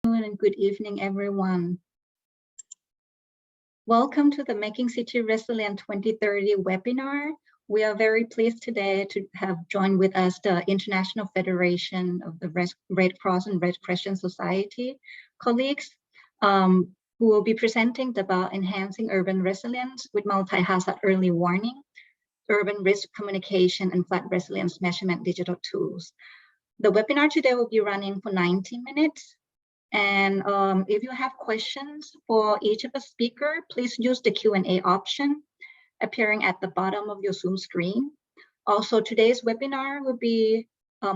And good evening, everyone. Welcome to the Making City Resilient 2030 webinar. We are very pleased today to have joined with us the International Federation of the Red Cross and Red Crescent Society colleagues who will be presenting about enhancing urban resilience with multi-hazard early warning, urban risk communication, and flood resilience measurement digital tools. The webinar today will be running for 90 minutes. And if you have questions for each of the speakers, please use the Q&A option appearing at the bottom of your Zoom screen. Also, today's webinar will be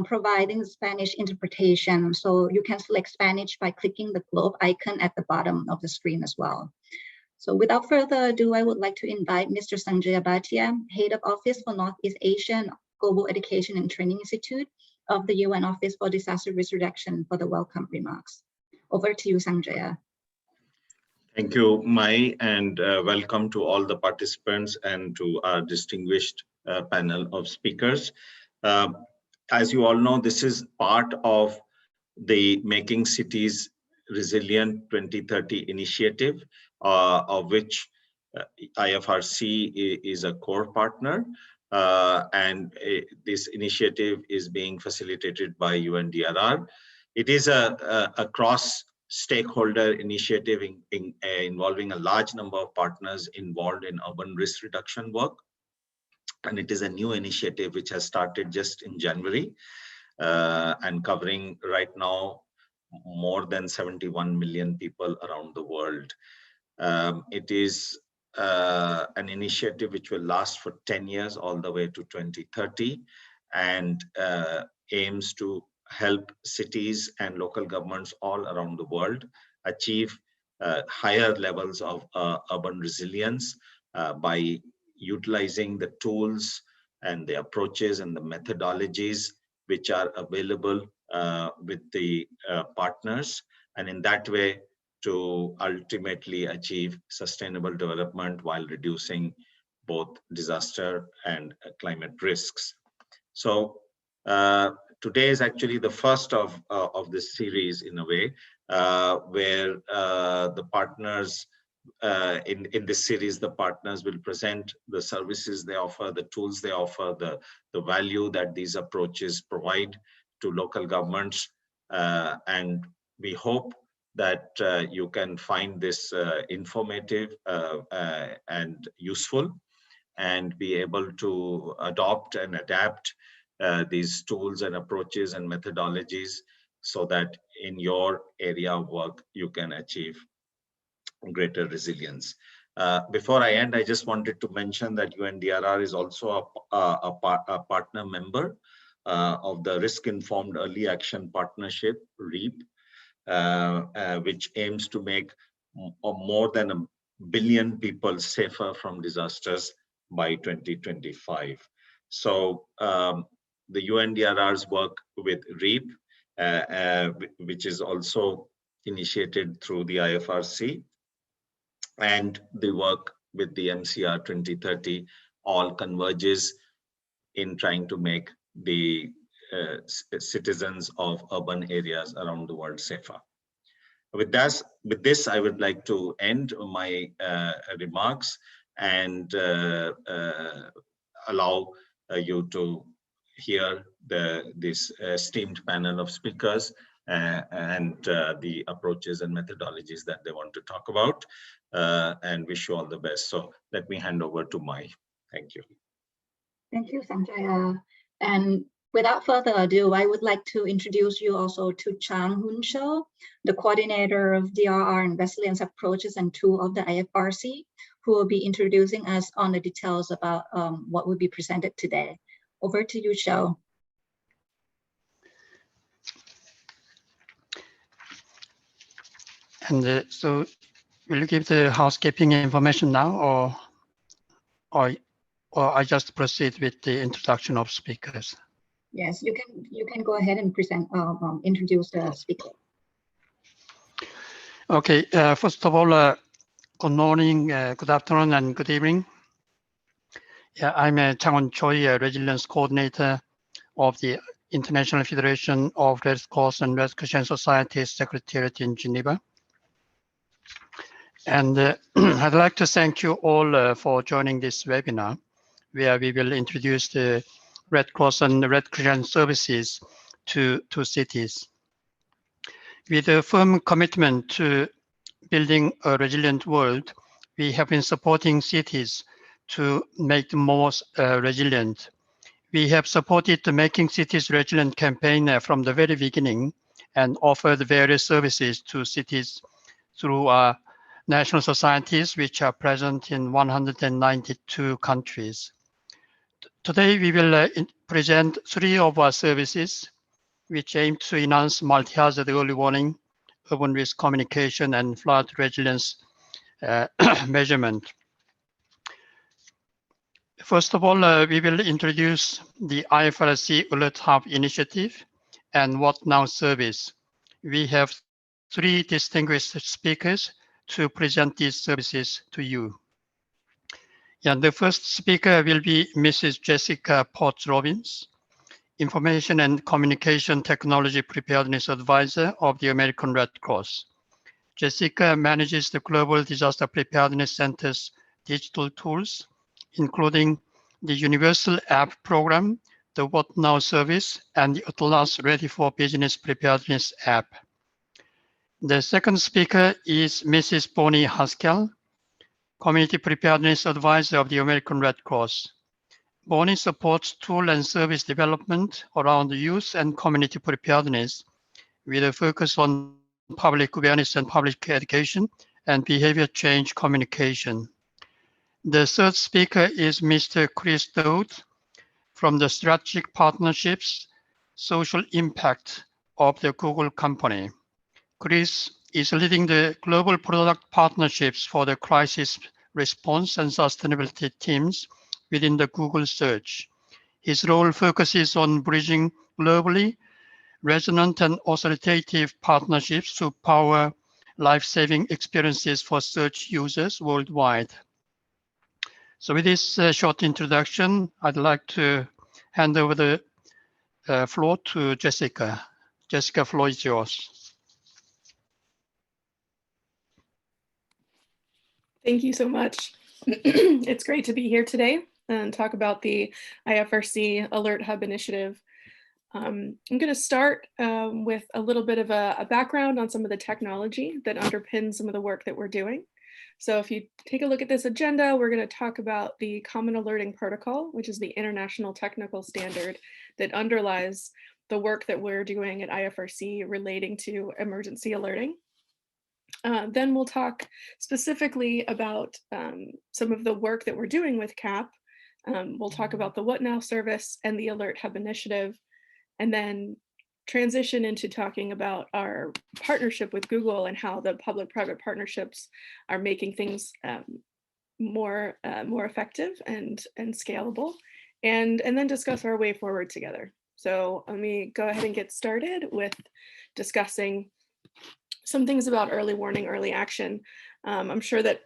providing Spanish interpretation. So you can select Spanish by clicking the globe icon at the bottom of the screen as well. So without further ado, I would like to invite Mr. Sanjay Bhatia, Head of Office for Northeast Asia and Global Education and Training Institute of the UN Office for Disaster Risk Reduction for the welcome remarks. Over to you, Sanjay. Thank you, Mai, and welcome to all the participants and to our distinguished panel of speakers. As you all know, this is part of the Making Cities Resilient 2030 initiative, of which IFRC is a core partner. This initiative is being facilitated by UNDRR. It is a cross-stakeholder initiative involving a large number of partners involved in urban risk reduction work. And it is a new initiative which has started just in January and covering right now more than 71 million people around the world. It is an initiative which will last for 10 years all the way to 2030 and aims to help cities and local governments all around the world achieve higher levels of urban resilience by utilizing the tools and the approaches and the methodologies which are available with the partners, and in that way to ultimately achieve sustainable development while reducing both disaster and climate risks. So today is actually the first of this series in a way, where the partners in this series, the partners will present the services they offer, the tools they offer, the value that these approaches provide to local governments. And we hope that you can find this informative and useful and be able to adopt and adapt these tools and approaches and methodologies so that in your area of work you can achieve greater resilience. Before I end, I just wanted to mention that UNDRR is also a partner member of the Risk Informed Early Action Partnership, REAP, which aims to make more than 1 billion people safer from disasters by 2025. So the UNDRR's work with REAP, which is also initiated through the IFRC, and the work with the MCR2030 all converges in trying to make the citizens of urban areas around the world safer. With this, I would like to end my remarks and allow you to hear this esteemed panel of speakers and the approaches and methodologies that they want to talk about, and wish you all the best. So let me hand over to Mai. Thank you. Thank you, Sanjay. And without further ado, I would like to introduce you also to Chang Hun Cho, the coordinator of DRR and resilience approaches and tool of the IFRC, who will be introducing us on the details about what will be presented today. Over to you, Cho. And so will you give the housekeeping information now, or I just proceed with the introduction of speakers? Yes, you can go ahead and present, introduce the speaker. Okay, first of all, good morning, good afternoon, and good evening. Yeah, I'm Chang Hun Choi, Resilience Coordinator of the International Federation of Red Cross and Red Crescent Society Secretariat in Geneva. And I'd like to thank you all for joining this webinar, where we will introduce the Red Cross and Red Crescent services to cities. With a firm commitment to building a resilient world, we have been supporting cities to make them more resilient. We have supported the Making Cities Resilient campaign from the very beginning and offered various services to cities through our national societies, which are present in 192 countries. Today, we will present 3 of our services, which aim to enhance multi-hazard early warning, urban risk communication, and flood resilience measurement. First of all, we will introduce the IFRC Alert Hub initiative and WhatNow service. We have 3 distinguished speakers to present these services to you. And the first speaker will be Mrs. Jessica Potts-Robbins, Information and Communication Technology Preparedness Advisor of the American Red Cross. Jessica manages the Global Disaster Preparedness Center's digital tools, including the Universal App Program, the WhatNow service, and the Atlas Ready for Business Preparedness app. The second speaker is Mrs. Bonnie Haskell, Community Preparedness Advisor of the American Red Cross. Bonnie supports tool and service development around youth and community preparedness with a focus on public awareness and public education and behavior change communication. The third speaker is Mr. Chris Dodd from the Strategic Partnerships Social Impact of the Google company. Chris is leading the global product partnerships for the crisis response and sustainability teams within the Google search. His role focuses on bridging globally resonant and authoritative partnerships to power life-saving experiences for search users worldwide. So with this short introduction, I'd like to hand over the floor to Jessica. Jessica, floor is yours. Thank you so much. It's great to be here today and talk about the IFRC Alert Hub initiative. I'm going to start with a little bit of a background on some of the technology that underpins some of the work that we're doing. So if you take a look at this agenda, we're going to talk about the Common Alerting Protocol, which is the international technical standard that underlies the work that we're doing at IFRC relating to emergency alerting. Then we'll talk specifically about some of the work that we're doing with CAP. We'll talk about the WhatNow service and the Alert Hub initiative, and then transition into talking about our partnership with Google and how the public-private partnerships are making things more effective and scalable, and then discuss our way forward together. So let me go ahead and get started with discussing some things about early warning, early action. I'm sure that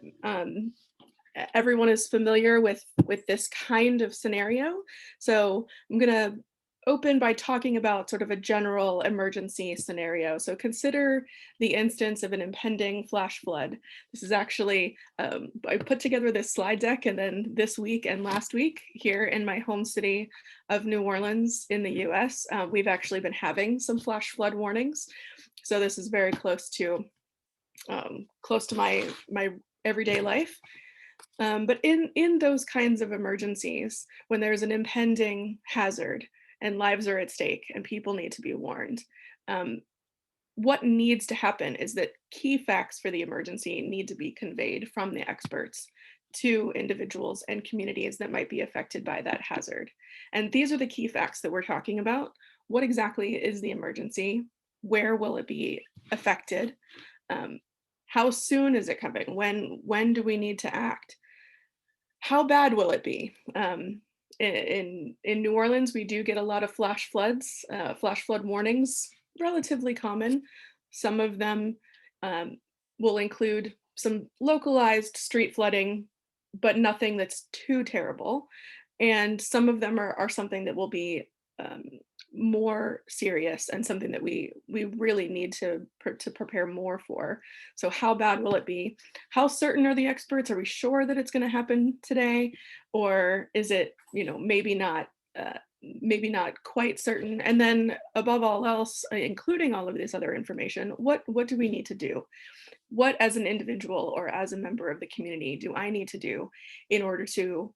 everyone is familiar with this kind of scenario. So I'm going to open by talking about sort of a general emergency scenario. So consider the instance of an impending flash flood. This is actually, I put together this slide deck, and then this week and last week here in my home city of New Orleans in the US, we've actually been having some flash flood warnings. So this is very close to my everyday life. But in those kinds of emergencies, when there's an impending hazard and lives are at stake and people need to be warned, what needs to happen is that key facts for the emergency need to be conveyed from the experts to individuals and communities that might be affected by that hazard. And these are the key facts that we're talking about. What exactly is the emergency? Where will it be affected? How soon is it coming? When do we need to act? How bad will it be? In New Orleans, we do get a lot of flash floods, flash flood warnings, relatively common. Some of them will include some localized street flooding, but nothing that's too terrible. And some of them are something that will be more serious and something that we really need to prepare more for. So how bad will it be? How certain are the experts? Are we sure that it's going to happen today? Or is it, maybe not quite certain? And then above all else, including all of this other information, what do we need to do? What, as an individual or as a member of the community, do I need to do in order to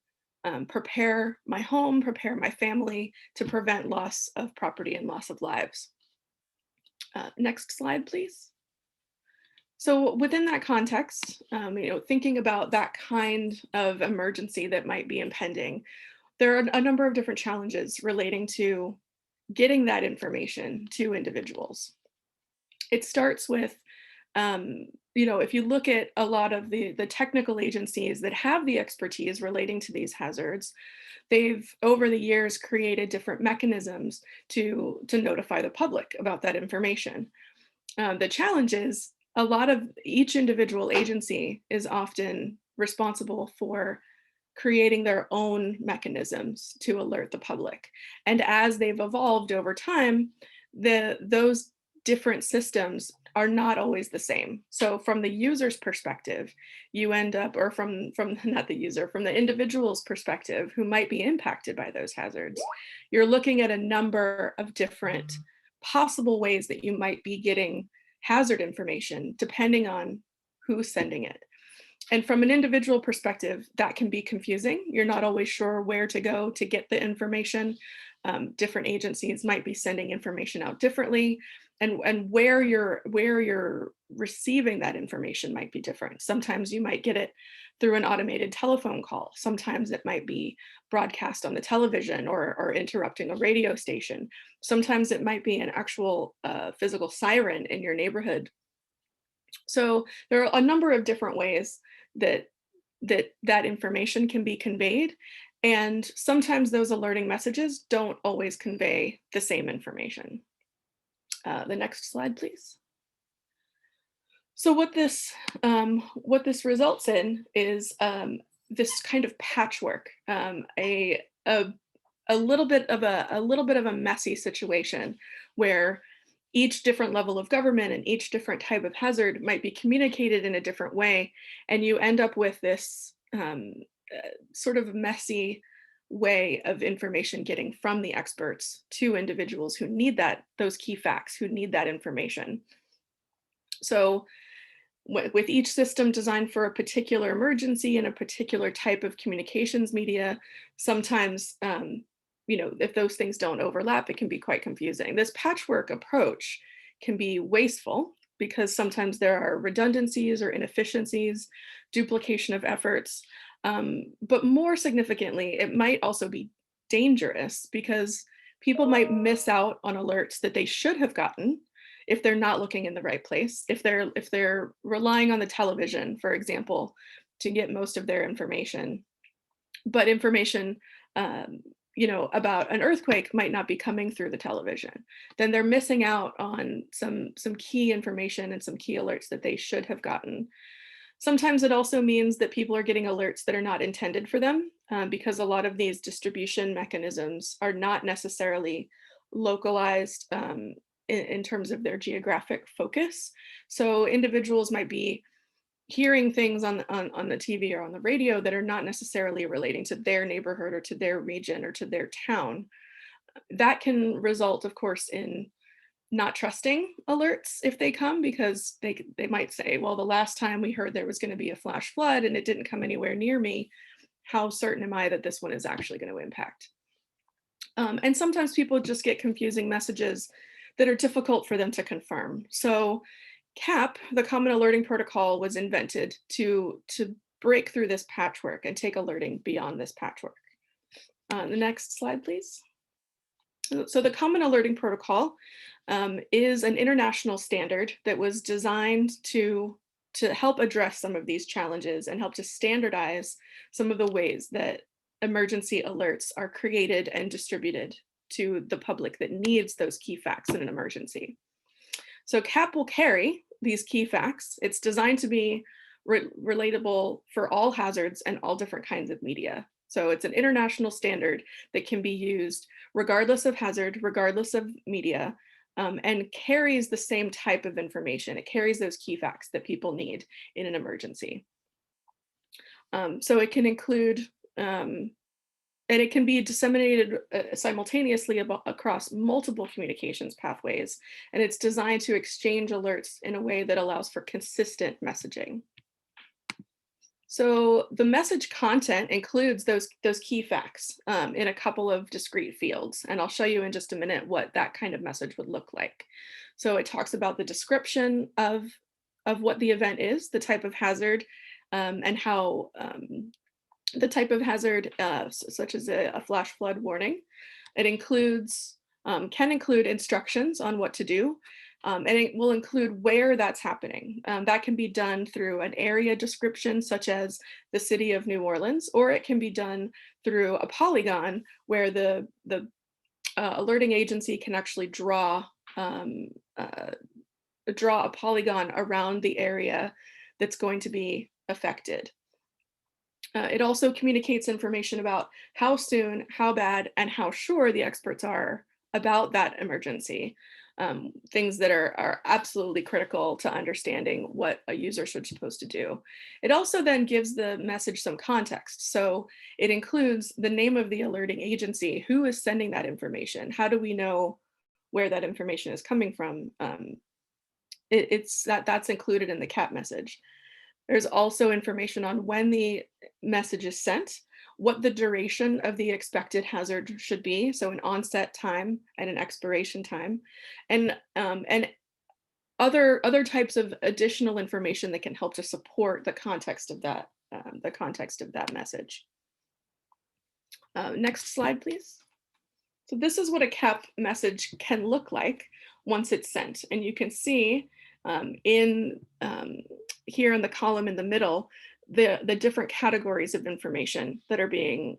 prepare my home, prepare my family to prevent loss of property and loss of lives? Next slide, please. So within that context, thinking about that kind of emergency that might be impending, there are a number of different challenges relating to getting that information to individuals. It starts with, if you look at a lot of the technical agencies that have the expertise relating to these hazards, they've over the years created different mechanisms to notify the public about that information. The challenge is a lot of each individual agency is often responsible for creating their own mechanisms to alert the public. And as they've evolved over time, those different systems are not always the same. So from the user's perspective, you end up, or from not the user, from the individual's perspective who might be impacted by those hazards, you're looking at a number of different possible ways that you might be getting hazard information depending on who's sending it. And from an individual perspective, that can be confusing. You're not always sure where to go to get the information. Different agencies might be sending information out differently, and where you're receiving that information might be different. Sometimes you might get it through an automated telephone call. Sometimes it might be broadcast on the television or interrupting a radio station. Sometimes it might be an actual physical siren in your neighborhood. So there are a number of different ways that information can be conveyed. And sometimes those alerting messages don't always convey the same information. The next slide, please. So what this results in is this kind of patchwork, a little bit of a messy situation where each different level of government and each different type of hazard might be communicated in a different way, and you end up with this sort of messy way of information getting from the experts to individuals who need those key facts, who need that information. So with each system designed for a particular emergency and a particular type of communications media, sometimes if those things don't overlap, it can be quite confusing. This patchwork approach can be wasteful because sometimes there are redundancies or inefficiencies, duplication of efforts. But more significantly, it might also be dangerous because people might miss out on alerts that they should have gotten if they're not looking in the right place. If they're relying on the television, for example, to get most of their information, but information about an earthquake might not be coming through the television, then they're missing out on some key information and some key alerts that they should have gotten. Sometimes it also means that people are getting alerts that are not intended for them, because a lot of these distribution mechanisms are not necessarily localized in terms of their geographic focus. So individuals might be hearing things on the TV or on the radio that are not necessarily relating to their neighborhood or to their region or to their town. That can result, of course, in not trusting alerts if they come, because they might say, well, the last time we heard there was going to be a flash flood and it didn't come anywhere near me, how certain am I that this one is actually going to impact? And sometimes people just get confusing messages that are difficult for them to confirm. So CAP, the Common Alerting Protocol, was invented to break through this patchwork and take alerting beyond this patchwork. The next slide, please. So the Common Alerting Protocol is an international standard that was designed to help address some of these challenges and help to standardize some of the ways that emergency alerts are created and distributed to the public that needs those key facts in an emergency. So CAP will carry these key facts. It's designed to be relatable for all hazards and all different kinds of media. So it's an international standard that can be used regardless of hazard, regardless of media, and carries the same type of information. It carries those key facts that people need in an emergency. So it can include, and it can be disseminated simultaneously across multiple communications pathways. And it's designed to exchange alerts in a way that allows for consistent messaging. So the message content includes those key facts in a couple of discrete fields. And I'll show you in just a minute what that kind of message would look like. So it talks about the description of what the event is, the type of hazard, and how the type of hazard, such as a flash flood warning. It includes, can include instructions on what to do. And it will include where that's happening. That can be done through an area description, such as the city of New Orleans, or it can be done through a polygon where the alerting agency can actually draw a polygon around the area that's going to be affected. It also communicates information about how soon, how bad, and how sure the experts are about that emergency. Things that are absolutely critical to understanding what a user should supposed to do. It also then gives the message some context. So it includes the name of the alerting agency, who is sending that information, how do we know where that information is coming from. That's included in the CAP message. There's also information on when the message is sent, what the duration of the expected hazard should be, so an onset time and an expiration time, and other types of additional information that can help to support the context of that message. Next slide, please. So this is what a CAP message can look like once it's sent, and you can see here in the column in the middle, the different categories of information that are being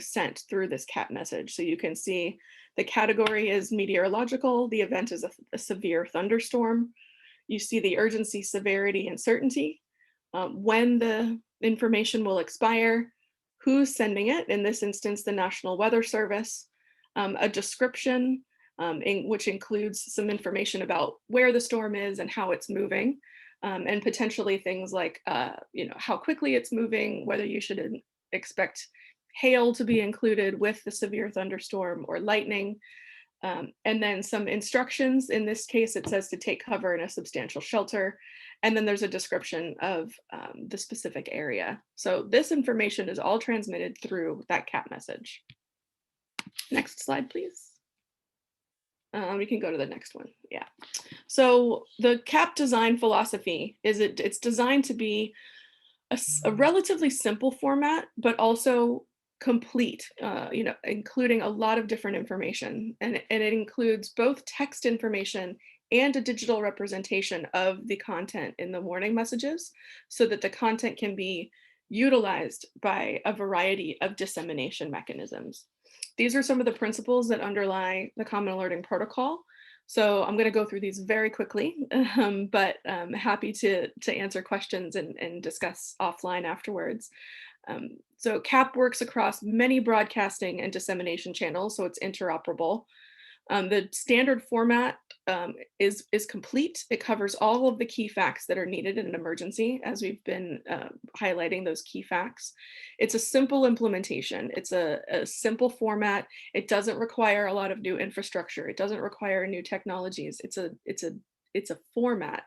sent through this CAP message. So you can see the category is meteorological, the event is a severe thunderstorm. You see the urgency, severity, and certainty, when the information will expire, who's sending it, in this instance, the National Weather Service, a description, which includes some information about where the storm is and how it's moving, and potentially things like how quickly it's moving, whether you should expect hail to be included with the severe thunderstorm or lightning, and then some instructions. In this case, it says to take cover in a substantial shelter, and then there's a description of the specific area. So this information is all transmitted through that CAP message. Next slide, please. We can go to the next one. Yeah. So the CAP design philosophy is it's designed to be a relatively simple format, but also complete, including a lot of different information. And it includes both text information and a digital representation of the content in the warning messages, so that the content can be utilized by a variety of dissemination mechanisms. These are some of the principles that underlie the Common Alerting Protocol. So I'm going to go through these very quickly, but I'm happy to answer questions and discuss offline afterwards. So CAP works across many broadcasting and dissemination channels, so it's interoperable. The standard format is complete. It covers all of the key facts that are needed in an emergency, as we've been highlighting those key facts. It's a simple implementation. It's a simple format. It doesn't require a lot of new infrastructure. It doesn't require new technologies. It's a format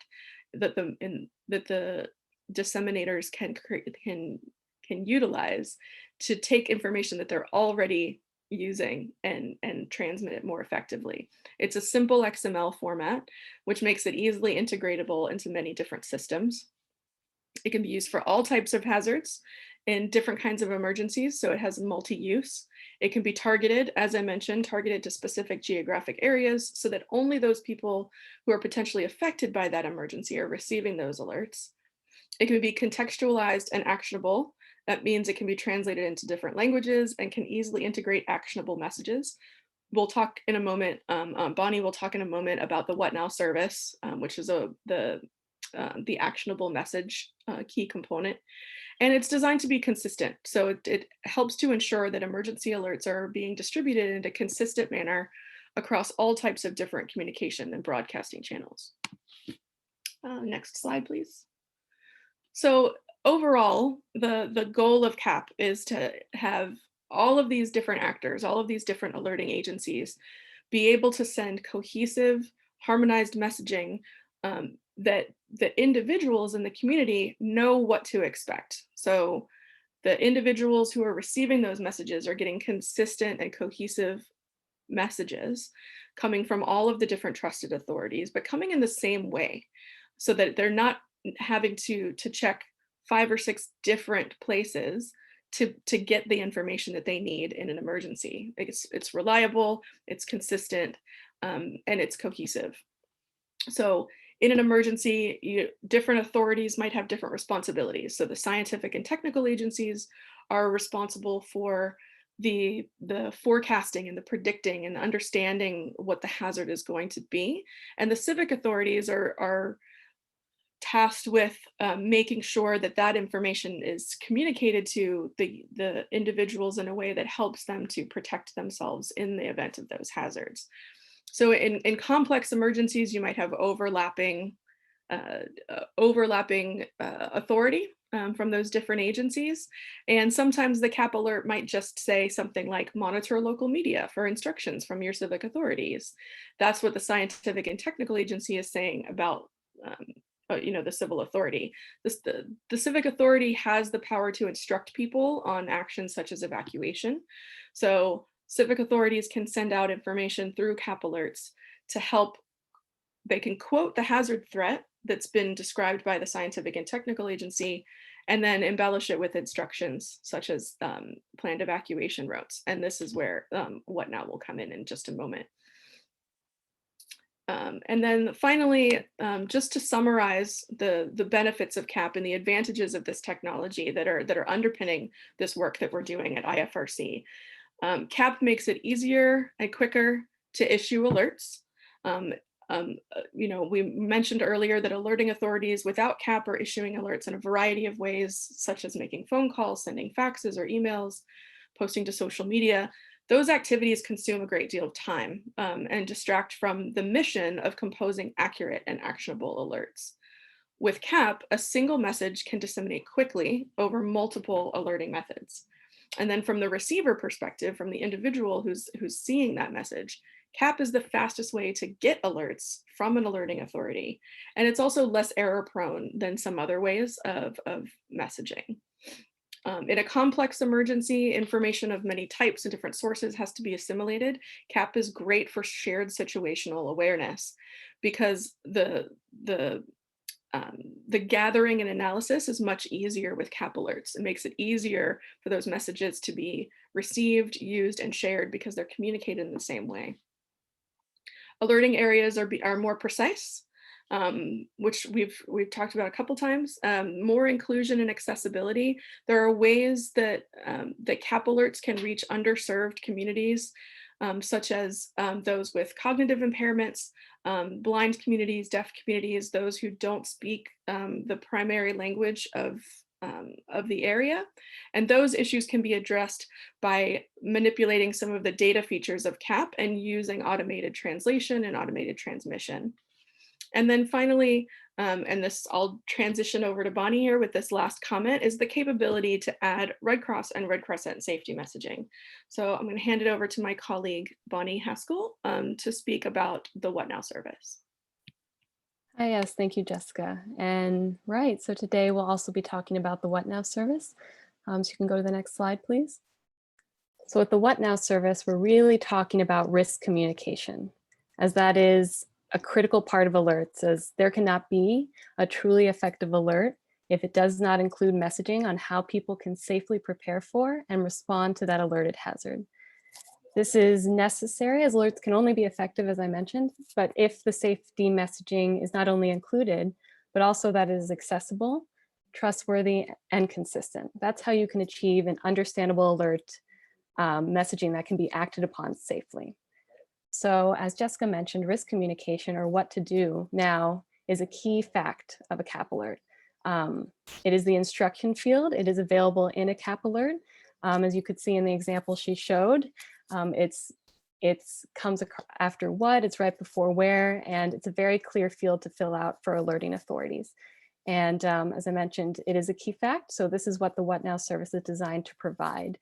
that the disseminators can utilize to take information that they're already using and transmit it more effectively. It's a simple XML format, which makes it easily integratable into many different systems. It can be used for all types of hazards in different kinds of emergencies, so it has multi-use. It can be targeted, as I mentioned, targeted to specific geographic areas, so that only those people who are potentially affected by that emergency are receiving those alerts. It can be contextualized and actionable. That means it can be translated into different languages and can easily integrate actionable messages. We'll talk in a moment, Bonnie will talk in a moment about the WhatNow service, which is the the actionable message key component. And it's designed to be consistent. So it helps to ensure that emergency alerts are being distributed in a consistent manner across all types of different communication and broadcasting channels. Next slide, please. So overall, the goal of CAP is to have all of these different actors, all of these different alerting agencies be able to send cohesive, harmonized messaging that the individuals in the community know what to expect. So the individuals who are receiving those messages are getting consistent and cohesive messages coming from all of the different trusted authorities, but coming in the same way so that they're not having to check 5 or 6 different places to get the information that they need in an emergency. It's reliable, it's consistent, and it's cohesive. So in an emergency, different authorities might have different responsibilities. So the scientific and technical agencies are responsible for the forecasting and the predicting and understanding what the hazard is going to be. And the civic authorities are tasked with making sure that that information is communicated to the individuals in a way that helps them to protect themselves in the event of those hazards. So in complex emergencies, you might have overlapping authority from those different agencies. And sometimes the CAP alert might just say something like monitor local media for instructions from your civic authorities. That's what the scientific and technical agency is saying about the civil authority. The civic authority has the power to instruct people on actions such as evacuation. So civic authorities can send out information through CAP alerts to help. They can quote the hazard threat that's been described by the scientific and technical agency, and then embellish it with instructions such as planned evacuation routes. And this is where WhatNow will come in just a moment. And then finally, just to summarize the benefits of CAP and the advantages of this technology that are underpinning this work that we're doing at IFRC. CAP makes it easier and quicker to issue alerts. We mentioned earlier that alerting authorities without CAP are issuing alerts in a variety of ways, such as making phone calls, sending faxes or emails, posting to social media. Those activities consume a great deal of time and distract from the mission of composing accurate and actionable alerts. With CAP, a single message can disseminate quickly over multiple alerting methods. And then from the receiver perspective, from the individual who's seeing that message, CAP is the fastest way to get alerts from an alerting authority. And it's also less error prone than some other ways of messaging. In a complex emergency, information of many types and different sources has to be assimilated. CAP is great for shared situational awareness because the gathering and analysis is much easier with CAP alerts. It makes it easier for those messages to be received, used, and shared because they're communicated in the same way. Alerting areas are more precise, which we've talked about a couple times. More inclusion and accessibility. There are ways that CAP alerts can reach underserved communities, such as those with cognitive impairments, blind communities, deaf communities, those who don't speak the primary language of the area. And those issues can be addressed by manipulating some of the data features of CAP and using automated translation and automated transmission. And then finally, and this I'll transition over to Bonnie here with this last comment, is the capability to add Red Cross and Red Crescent safety messaging. So I'm going to hand it over to my colleague, Bonnie Haskell, to speak about the WhatNow service. Hi, yes, thank you, Jessica. And right, so today we'll also be talking about the WhatNow service. So you can go to the next slide, please. So with the WhatNow service, we're really talking about risk communication, as that is a critical part of alerts, as there cannot be a truly effective alert if it does not include messaging on how people can safely prepare for and respond to that alerted hazard. This is necessary as alerts can only be effective, as I mentioned, but if the safety messaging is not only included, but also that it is accessible, trustworthy, and consistent. That's how you can achieve an understandable alert messaging that can be acted upon safely. So as Jessica mentioned, risk communication, or what to do now, is a key fact of a CAP alert. It is the instruction field. It is available in a CAP alert. As you could see in the example she showed, it comes after what, it's right before where, and it's a very clear field to fill out for alerting authorities. And as I mentioned, it is a key fact. So this is what the WhatNow service is designed to provide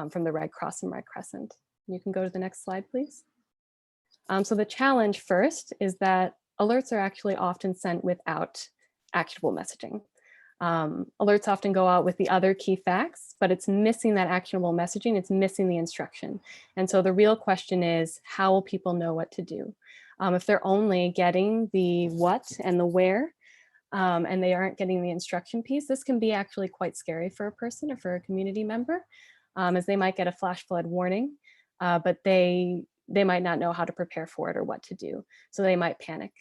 from the Red Cross and Red Crescent. You can go to the next slide, please. So the challenge first is that alerts are actually often sent without actionable messaging. Alerts often go out with the other key facts, but it's missing that actionable messaging. It's missing the instruction. And so the real question is, how will people know what to do? If they're only getting the what and the where, and they aren't getting the instruction piece, this can be actually quite scary for a person or for a community member, as they might get a flash flood warning, but they might not know how to prepare for it or what to do. So they might panic.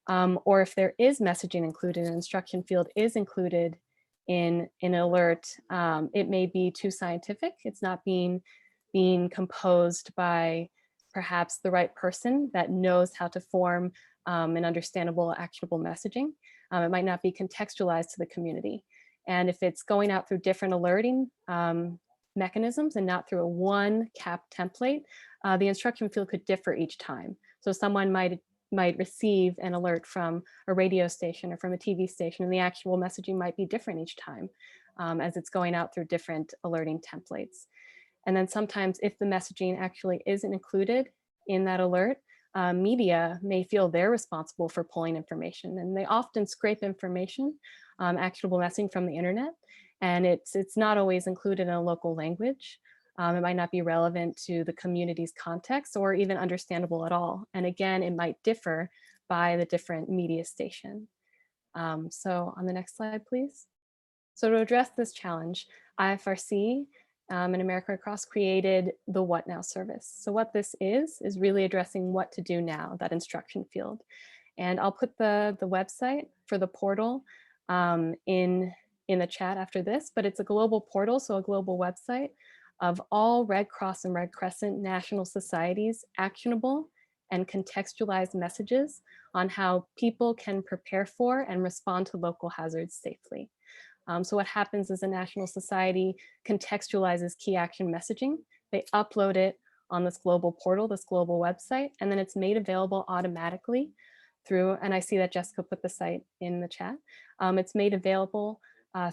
Or if there is messaging included, an instruction field is included in an alert, it may be too scientific. It's not being composed by perhaps the right person that knows how to form an understandable, actionable messaging. It might not be contextualized to the community. And if it's going out through different alerting mechanisms and not through a one CAP template, the instruction field could differ each time. So someone might receive an alert from a radio station or from a TV station, and the actual messaging might be different each time as it's going out through different alerting templates. And then sometimes if the messaging actually isn't included in that alert, media may feel they're responsible for pulling information, and they often scrape information, actionable messaging from the internet, and it's not always included in a local language. It might not be relevant to the community's context or even understandable at all. And again, it might differ by the different media station. So on the next slide, please. So to address this challenge, IFRC and American Red Cross created the WhatNow service. So what this is really addressing what to do now, that instruction field. And I'll put the website for the portal in the chat after this, but it's a global portal, so a global website of all Red Cross and Red Crescent national societies' actionable and contextualized messages on how people can prepare for and respond to local hazards safely. So what happens is a national society contextualizes key action messaging. They upload it on this global portal, this global website, and then it's made available automatically through, and I see that Jessica put the site in the chat. It's made available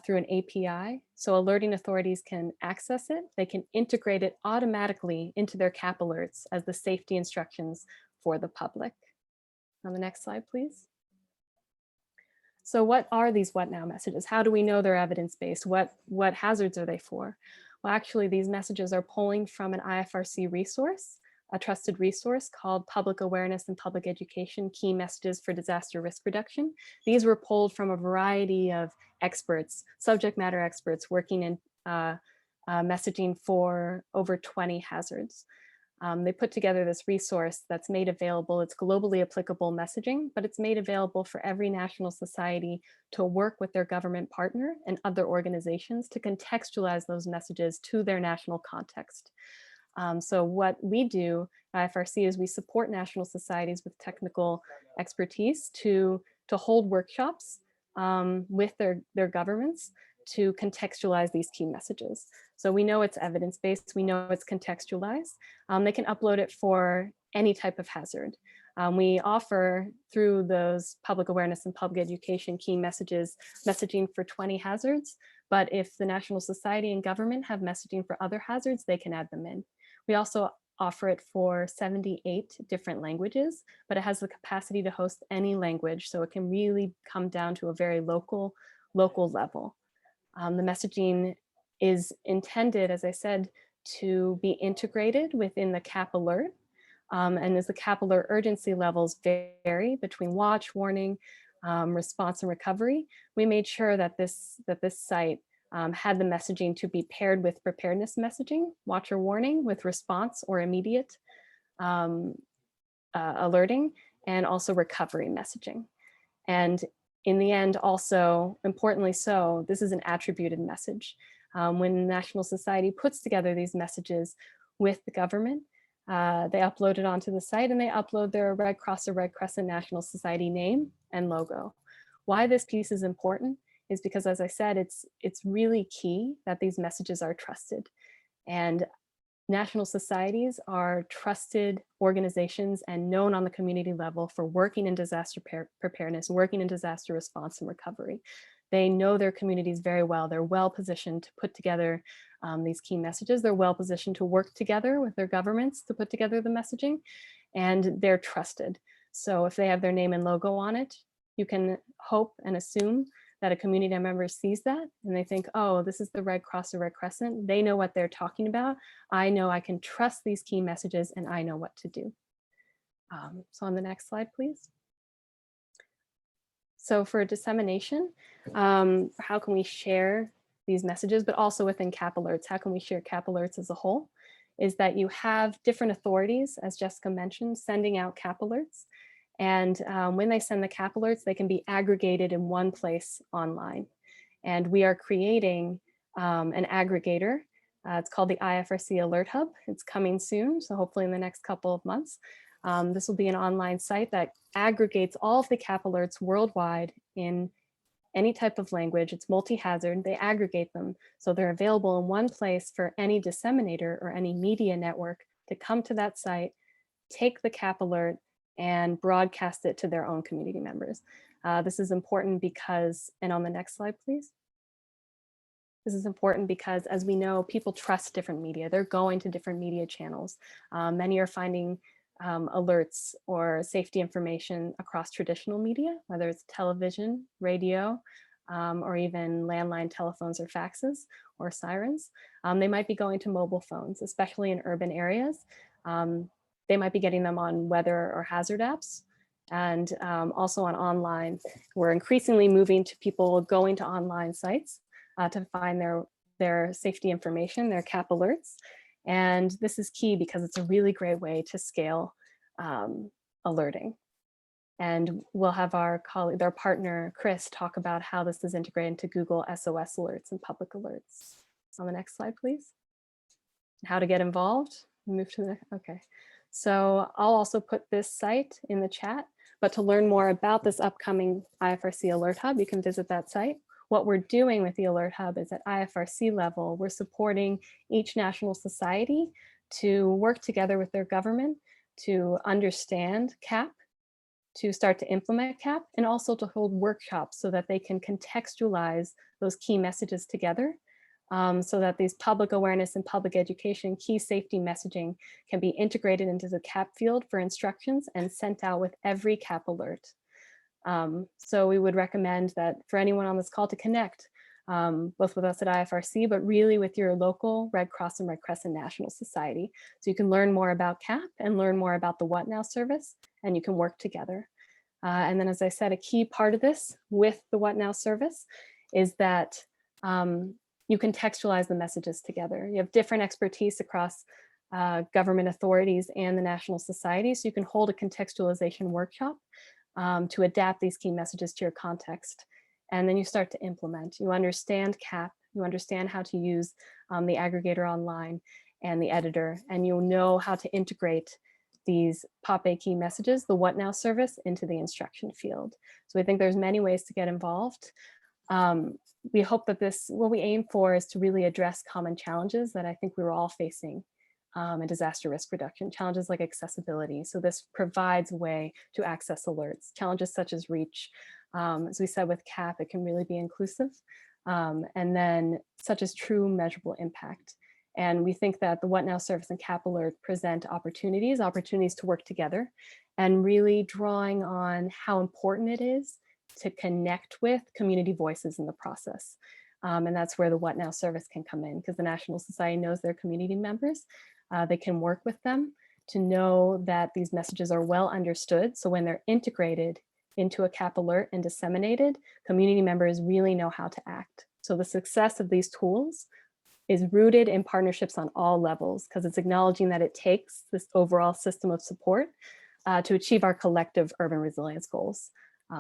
through an API. So alerting authorities can access it. They can integrate it automatically into their CAP alerts as the safety instructions for the public. On the next slide, please. So what are these WhatNow messages? How do we know they're evidence-based? What hazards are they for? Well, actually, these messages are pulling from an IFRC resource, a trusted resource called Public Awareness and Public Education Key Messages for Disaster Risk Reduction. These were pulled from a variety of experts, subject matter experts working in messaging for over 20 hazards. They put together this resource that's made available. It's globally applicable messaging, but it's made available for every national society to work with their government partner and other organizations to contextualize those messages to their national context. So what we do at IFRC is we support national societies with technical expertise to hold workshops with their governments to contextualize these key messages. So we know it's evidence-based, we know it's contextualized. They can upload it for any type of hazard. We offer through those public awareness and public education key messages, messaging for 20 hazards, but if the national society and government have messaging for other hazards, they can add them in. We also offer it for 78 different languages, but it has the capacity to host any language, so it can really come down to a very local level. The messaging is intended, as I said, to be integrated within the CAP alert. And as the CAP alert urgency levels vary between watch, warning, response, and recovery, we made sure that this site had the messaging to be paired with preparedness messaging, watch or warning, with response or immediate alerting, and also recovery messaging. And in the end, also, importantly so, this is an attributed message. When National Society puts together these messages with the government, they upload it onto the site and they upload their Red Cross or Red Crescent National Society name and logo. Why this piece is important is because, as I said, it's really key that these messages are trusted. And national societies are trusted organizations and known on the community level for working in disaster preparedness, working in disaster response and recovery. They know their communities very well. They're well positioned to put together these key messages. They're well positioned to work together with their governments to put together the messaging, and they're trusted. So if they have their name and logo on it, you can hope and assume that a community member sees that and they think, oh, this is the Red Cross or Red Crescent. They know what they're talking about. I know I can trust these key messages and I know what to do. So on the next slide, please. So for dissemination, how can we share these messages, but also within CAP alerts, how can we share CAP alerts as a whole? Is that you have different authorities, as Jessica mentioned, sending out CAP alerts. And when they send the CAP alerts, they can be aggregated in one place online. And we are creating an aggregator. It's called the IFRC Alert Hub. It's coming soon, so hopefully in the next couple of months. This will be an online site that aggregates all of the CAP alerts worldwide in any type of language. It's multi-hazard. They aggregate them so they're available in one place for any disseminator or any media network to come to that site, take the CAP alert, and broadcast it to their own community members. This is important because, and on the next slide, please. This is important because, as we know, people trust different media. They're going to different media channels. Many are finding alerts or safety information across traditional media, whether it's television, radio, or even landline telephones or faxes or sirens. They might be going to mobile phones, especially in urban areas. They might be getting them on weather or hazard apps, and also on online. We're increasingly moving to people going to online sites to find their safety information, their CAP alerts. And this is key because it's a really great way to scale alerting. And we'll have our colleague, our partner, Chris, talk about how this is integrated into Google SOS alerts and public alerts. On the next slide, please. How to get involved. Move to the next, okay. So I'll also put this site in the chat, but to learn more about this upcoming IFRC Alert Hub, you can visit that site. What we're doing with the Alert Hub is at IFRC level, we're supporting each national society to work together with their government to understand CAP, to start to implement CAP, and also to hold workshops so that they can contextualize those key messages together. So that these public awareness and public education key safety messaging can be integrated into the CAP field for instructions and sent out with every CAP alert. So we would recommend that for anyone on this call to connect, both with us at IFRC, but really with your local Red Cross and Red Crescent National Society. So you can learn more about CAP and learn more about the WhatNow service, and you can work together. And then, as I said, a key part of this with the WhatNow service is that you contextualize the messages together. You have different expertise across government authorities and the national society, so you can hold a contextualization workshop to adapt these key messages to your context. And then you start to implement. You understand CAP, you understand how to use the aggregator online and the editor, and you'll know how to integrate these POP-A key messages, the WhatNow service, into the instruction field. So I think there's many ways to get involved. We hope that what we aim for is to really address common challenges that I think we were all facing in disaster risk reduction, challenges like accessibility. So this provides a way to access alerts, challenges such as reach. As we said with CAP, it can really be inclusive, and then such as true measurable impact. And we think that the WhatNow service and CAP alert present opportunities to work together, and really drawing on how important it is to connect with community voices in the process. And that's where the WhatNow service can come in, because the National Society knows their community members. They can work with them to know that these messages are well understood. So when they're integrated into a CAP alert and disseminated, community members really know how to act. So the success of these tools is rooted in partnerships on all levels, because it's acknowledging that it takes this overall system of support to achieve our collective urban resilience goals.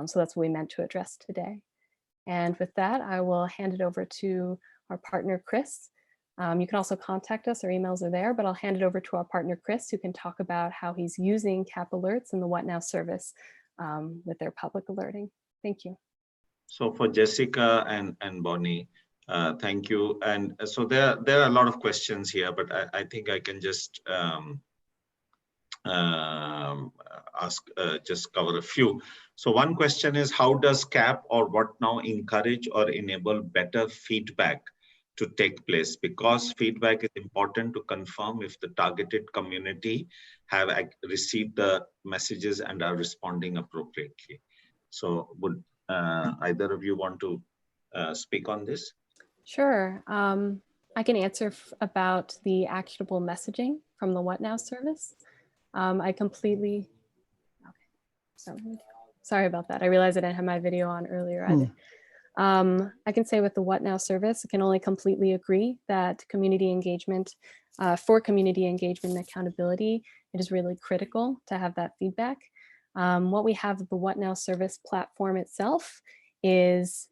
So that's what we meant to address today. And with that, I will hand it over to our partner, Chris. You can also contact us, our emails are there, but I'll hand it over to our partner, Chris, who can talk about how he's using CAP alerts and the WhatNow service with their public alerting. Thank you. So for Jessica and Bonnie, thank you. And so there are a lot of questions here, but I think I can just just cover a few. So one question is, how does CAP or WhatNow encourage or enable better feedback to take place? Because feedback is important to confirm if the targeted community have received the messages and are responding appropriately. So would either of you want to speak on this? Sure. I can answer about the actionable messaging from the WhatNow service. I completely, okay, sorry about that. I realized I didn't have my video on earlier either. I can say with the WhatNow service, I can only completely agree that community engagement, for community engagement and accountability, it is really critical to have that feedback. What we have with the WhatNow service platform itself is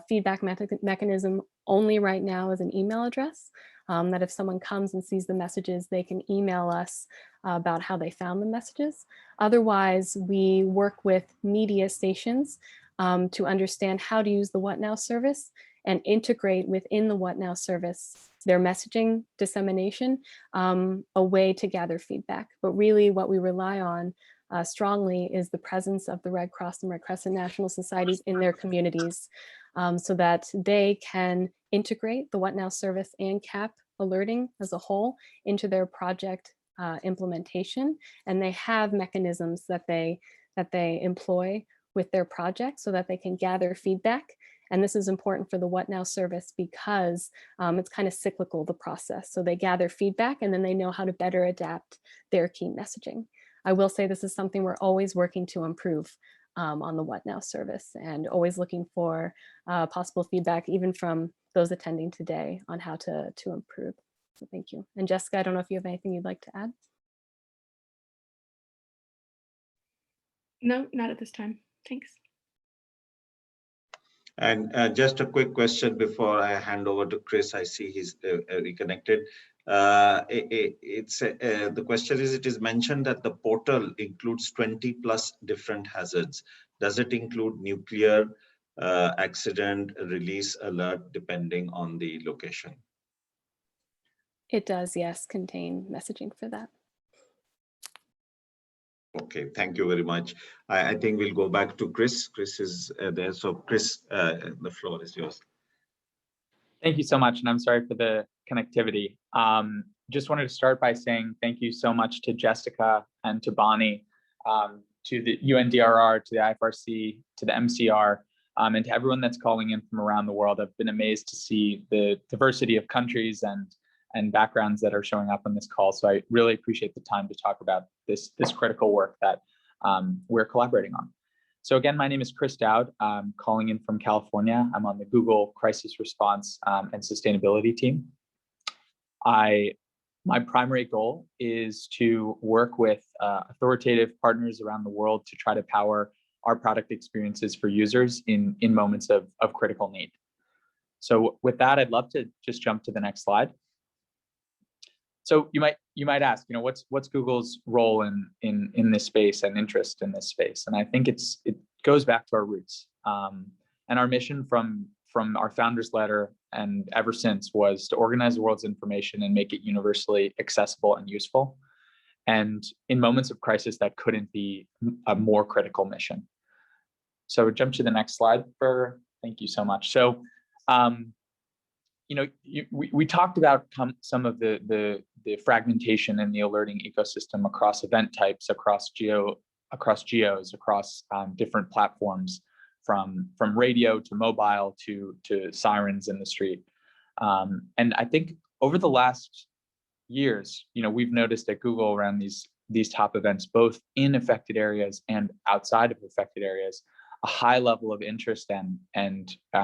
feedback mechanism only right now is an email address, that if someone comes and sees the messages, they can email us about how they found the messages. Otherwise, we work with media stations to understand how to use the WhatNow service and integrate within the WhatNow service their messaging dissemination, a way to gather feedback. But really what we rely on strongly is the presence of the Red Cross and Red Crescent National Societies in their communities, so that they can integrate the WhatNow service and CAP alerting as a whole into their project implementation. And they have mechanisms that they employ with their project so that they can gather feedback. And this is important for the WhatNow service because it's kind of cyclical, the process. So they gather feedback and then they know how to better adapt their key messaging. I will say this is something we're always working to improve on the WhatNow service, and always looking for possible feedback, even from those attending today, on how to improve. So thank you. And Jessica, I don't know if you have anything you'd like to add. No, not at this time. Thanks. And just a quick question before I hand over to Chris. I see he's reconnected. The question is, it is mentioned that the portal includes 20 plus different hazards. Does it include nuclear accident, release alert, depending on the location? It does, yes, contain messaging for that. Okay, thank you very much. I think we'll go back to Chris. Chris is there. So Chris, the floor is yours. Thank you so much, and I'm sorry for the connectivity. Just wanted to start by saying thank you so much to Jessica and to Bonnie, to the UNDRR, to the IFRC, to the MCR, and to everyone that's calling in from around the world. I've been amazed to see the diversity of countries and backgrounds that are showing up on this call. So I really appreciate the time to talk about this critical work that we're collaborating on. So again, my name is Chris Dowd. I'm calling in from California. I'm on the Google Crisis Response and Sustainability team. My primary goal is to work with authoritative partners around the world to try to power our product experiences for users in moments of critical need. So with that, I'd love to just jump to the next slide. So you might ask, what's Google's role in this space and interest in this space? And I think it goes back to our roots. And our mission from our founders letter and ever since was to organize the world's information and make it universally accessible and useful. And in moments of crisis, that couldn't be a more critical mission. So jump to the next slide, Berger. Thank you so much. So, we talked about some of the fragmentation in the alerting ecosystem across event types, across geos, across different platforms, from radio to mobile to sirens in the street. And I think over the last years, we've noticed at Google around these top events, both in affected areas and outside of affected areas, a high level of interest and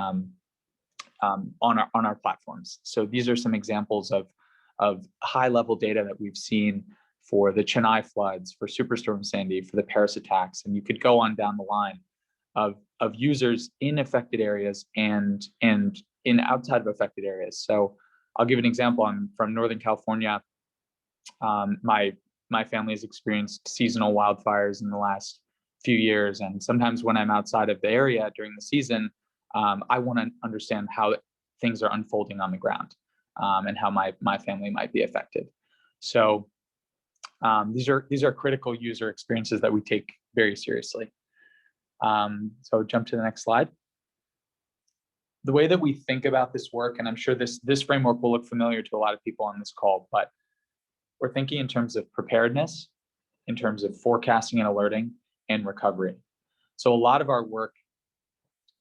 on our platforms. So these are some examples of high level data that we've seen for the Chennai floods, for Superstorm Sandy, for the Paris attacks, and you could go on down the line of users in affected areas and in outside of affected areas. So I'll give an example. I'm from Northern California. My family has experienced seasonal wildfires in the last few years, and sometimes when I'm outside of the area during the season, I want to understand how things are unfolding on the ground, and how my family might be affected. So these are critical user experiences that we take very seriously. So jump to the next slide. The way that we think about this work, and I'm sure this framework will look familiar to a lot of people on this call, but we're thinking in terms of preparedness, in terms of forecasting and alerting, and recovery. So a lot of our work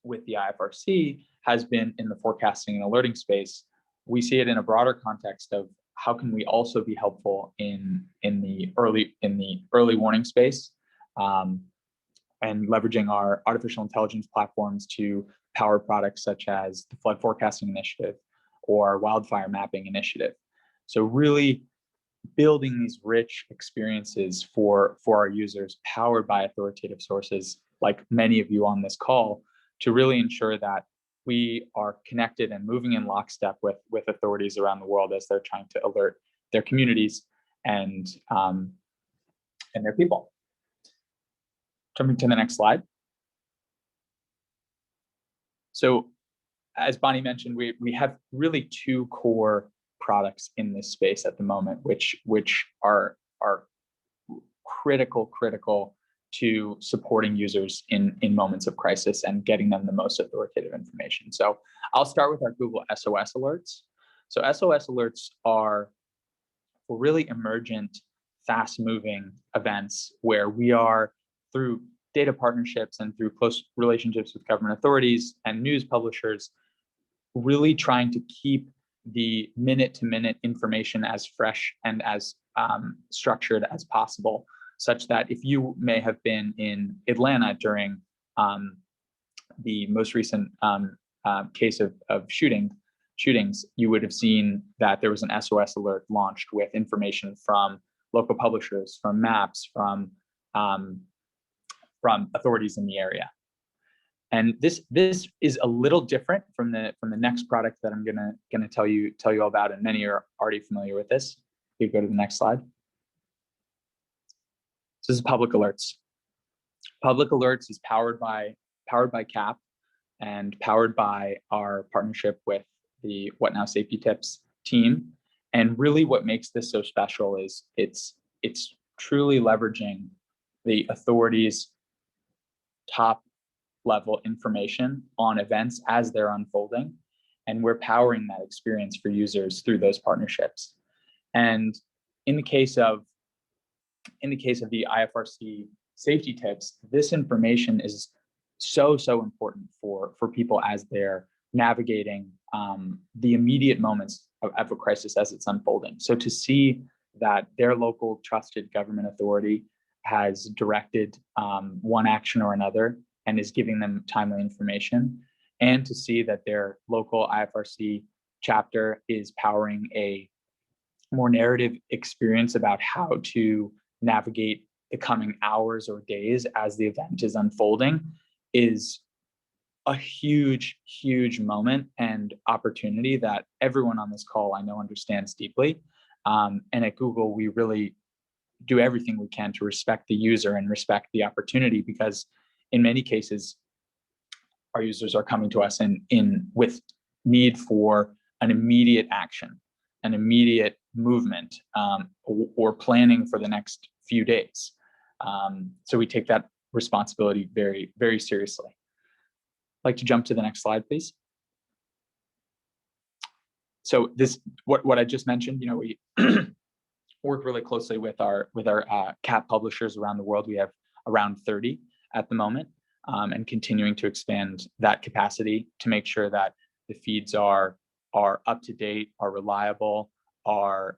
with the IFRC has been in the forecasting and alerting space. We see it in a broader context of how can we also be helpful in the early warning space, and leveraging our artificial intelligence platforms to power products such as the Flood Forecasting Initiative or Wildfire Mapping Initiative. So really building these rich experiences for our users, powered by authoritative sources like many of you on this call, to really ensure that we are connected and moving in lockstep with authorities around the world as they're trying to alert their communities and their people. Jumping to the next slide. So as Bonnie mentioned, we have really two core products in this space at the moment, which are critical to supporting users in moments of crisis and getting them the most authoritative information. So I'll start with our Google SOS alerts. So SOS alerts are for really emergent, fast-moving events where we are, through data partnerships and through close relationships with government authorities and news publishers, really trying to keep the minute-to-minute information as fresh and as structured as possible, such that if you may have been in Atlanta during the most recent case of shootings, you would have seen that there was an SOS alert launched with information from local publishers, from maps, from authorities in the area. And this is a little different from the next product that I'm gonna tell you all about, and many are already familiar with this. You go to the next slide. So this is public alerts. Public alerts is powered by CAP and powered by our partnership with the WhatNow Safety Tips team. And really what makes this so special is it's truly leveraging the authorities' top level information on events as they're unfolding. And we're powering that experience for users through those partnerships. And in the case of the IFRC safety tips, this information is so important for people as they're navigating the immediate moments of a crisis as it's unfolding. So to see that their local trusted government authority has directed one action or another and is giving them timely information, and to see that their local IFRC chapter is powering a more narrative experience about how to navigate the coming hours or days as the event is unfolding, is a huge moment and opportunity that everyone on this call I know understands deeply. And at Google, we really do everything we can to respect the user and respect the opportunity, because in many cases, our users are coming to us with need for an immediate action, an immediate movement, or planning for the next few days. So we take that responsibility very seriously. I'd like to jump to the next slide, please. So this, what I just mentioned, we work really closely with our CAP publishers around the world. We have around 30 at the moment, and continuing to expand that capacity to make sure that the feeds are up to date, are reliable, are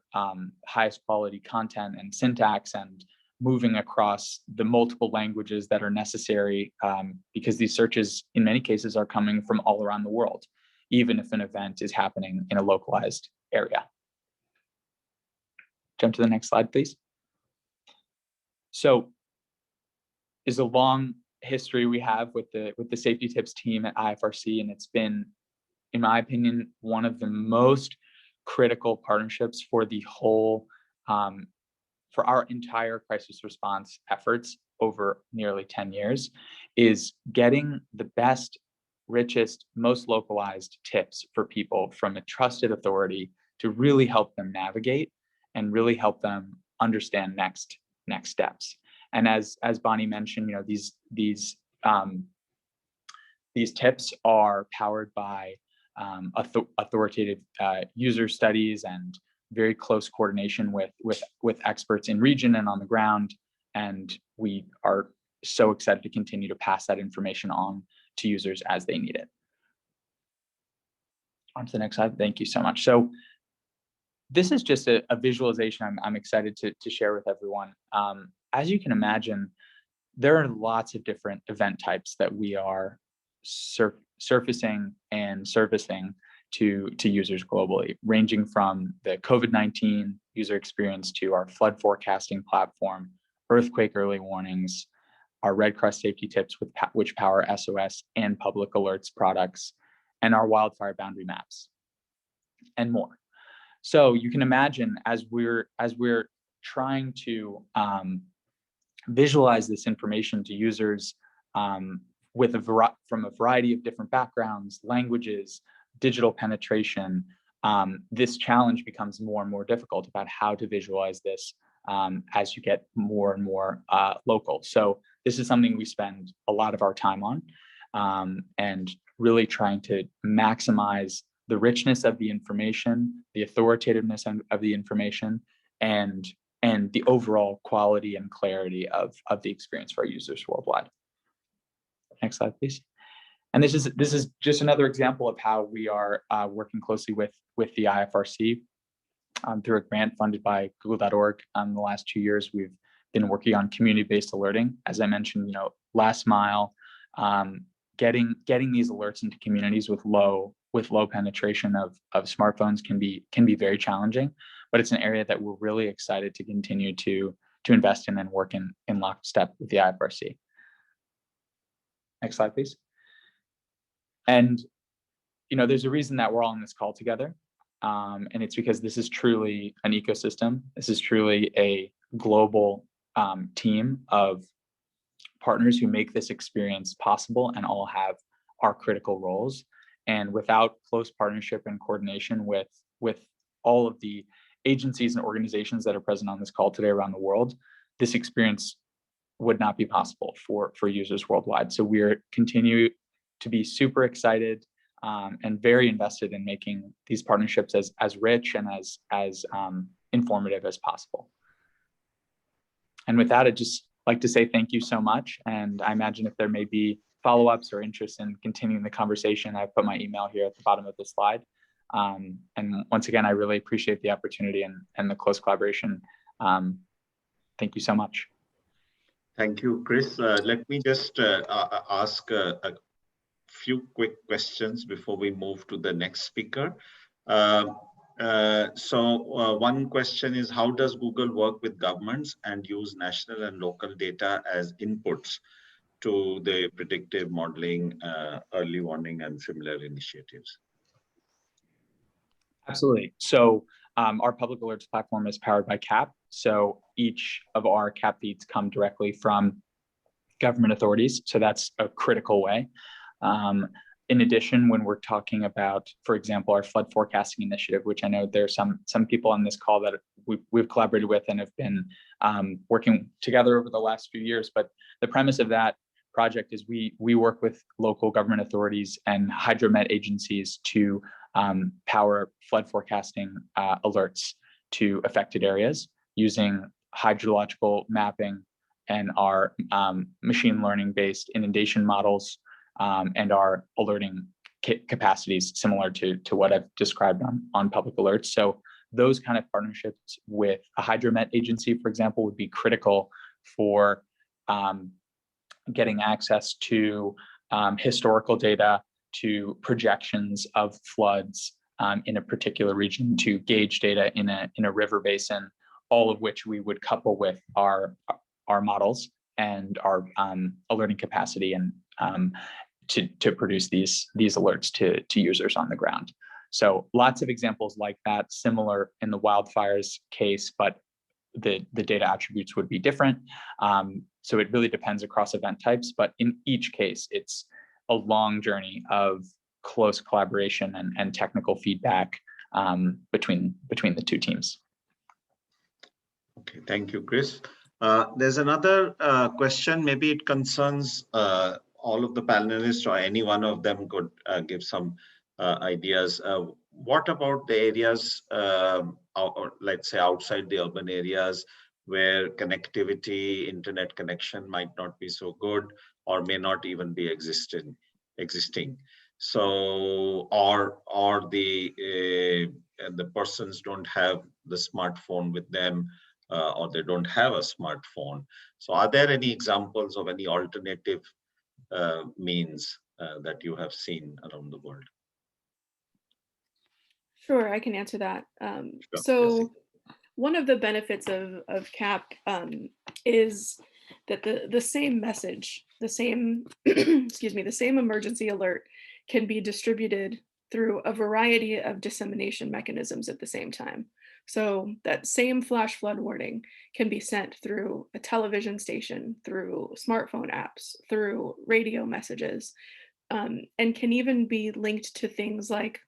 highest quality content and syntax, and moving across the multiple languages that are necessary, because these searches in many cases are coming from all around the world, even if an event is happening in a localized area. Jump to the next slide, please. So is a long history we have with the safety tips team at IFRC, and it's been, in my opinion, one of the most critical partnerships for the whole, for our entire crisis response efforts over nearly 10 years, is getting the best richest, most localized tips for people from a trusted authority to really help them navigate and really help them understand next steps. And as Bonnie mentioned, you know, these tips are powered by authoritative user studies and very close coordination with experts in region and on the ground. And we are so excited to continue to pass that information on to users as they need it. On to the next slide. Thank you so much. So this is just a visualization I'm excited to share with everyone. As you can imagine, there are lots of different event types that we are surfacing and servicing to users globally, ranging from the COVID-19 user experience to our flood forecasting platform, earthquake early warnings, our Red Cross safety tips which power SOS and public alerts products, and our wildfire boundary maps, and more. So you can imagine as we're trying to visualize this information to users with from a variety of different backgrounds, languages, digital penetration, this challenge becomes more and more difficult about how to visualize this as you get more and more local. So this is something we spend a lot of our time on, and really trying to maximize the richness of the information, the authoritativeness of the information, and the overall quality and clarity of the experience for our users worldwide. Next slide, please. And this is just another example of how we are working closely with the IFRC through a grant funded by Google.org. In the last 2 years, we've been working on community-based alerting. As I mentioned, you know, last mile, getting these alerts into communities with low penetration of smartphones can be very challenging, but it's an area that we're really excited to continue to invest in and work in lockstep with the IFRC. Next slide, please. And you know, there's a reason that we're all on this call together, and it's because this is truly an ecosystem. This is truly a global team of partners who make this experience possible and all have our critical roles. And without close partnership and coordination with all of the agencies and organizations that are present on this call today around the world, this experience would not be possible for users worldwide. So we're continue to be super excited and very invested in making these partnerships as rich and as informative as possible. And with that, I'd just like to say thank you so much. And I imagine if there may be follow-ups or interest in continuing the conversation, I've put my email here at the bottom of the slide. And once again, I really appreciate the opportunity and the close collaboration. Thank you so much. Thank you, Chris. Let me just ask a few quick questions before we move to the next speaker. One question is, how does Google work with governments and use national and local data as inputs to the predictive modeling, early warning, and similar initiatives? Absolutely. So our public alerts platform is powered by CAP. So each of our CAP feeds come directly from government authorities. So that's a critical way. In addition, when we're talking about, for example, our flood forecasting initiative, which I know there's some people on this call that we've collaborated with and have been working together over the last few years. But the premise of that project is we work with local government authorities and hydromet agencies to power flood forecasting alerts to affected areas using hydrological mapping and our machine learning based inundation models and our alerting capacities similar to what I've described on public alerts. So those kind of partnerships with a hydromet agency, for example, would be critical for getting access to historical data, to projections of floods in a particular region, to gauge data in a river basin, all of which we would couple with our models and our alerting capacity and to produce these alerts to users on the ground. So lots of examples like that, similar in the wildfires case, but the data attributes would be different. So it really depends across event types, but in each case, it's long journey of close collaboration and technical feedback between the two teams. Okay, thank you, Chris. There's another question. Maybe it concerns all of the panelists, or any one of them could give some ideas. What about the areas, or let's say outside the urban areas, where connectivity, internet connection might not be so good, or may not even be existing? So, or the persons don't have the smartphone with them, or they don't have a smartphone. So are there any examples of any alternative means that you have seen around the world? Sure, I can answer that. Sure. So one of the benefits of CAP is that the same message, the same, excuse me, the same emergency alert can be distributed through a variety of dissemination mechanisms at the same time. So that same flash flood warning can be sent through a television station, through smartphone apps, through radio messages, and can even be linked to things like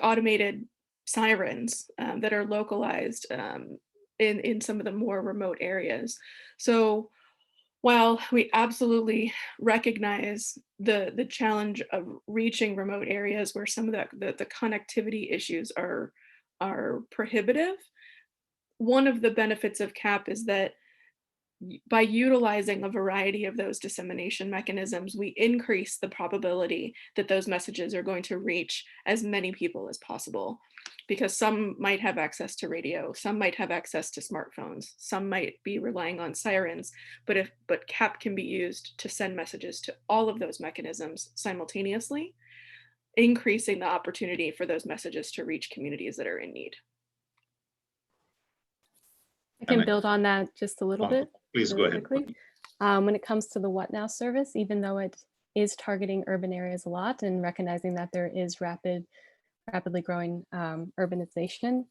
automated sirens that are localized in some of the more remote areas. So while we absolutely recognize the challenge of reaching remote areas where some of the connectivity issues are prohibitive, one of the benefits of CAP is that by utilizing a variety of those dissemination mechanisms, we increase the probability that those messages are going to reach as many people as possible. Because some might have access to radio, some might have access to smartphones, some might be relying on sirens, but CAP can be used to send messages to all of those mechanisms simultaneously, increasing the opportunity for those messages to reach communities that are in need. I can build on that just a little bit. Please go ahead. Quickly. When it comes to the WhatNow service, even though it is targeting urban areas a lot and recognizing that there is rapidly growing urbanization,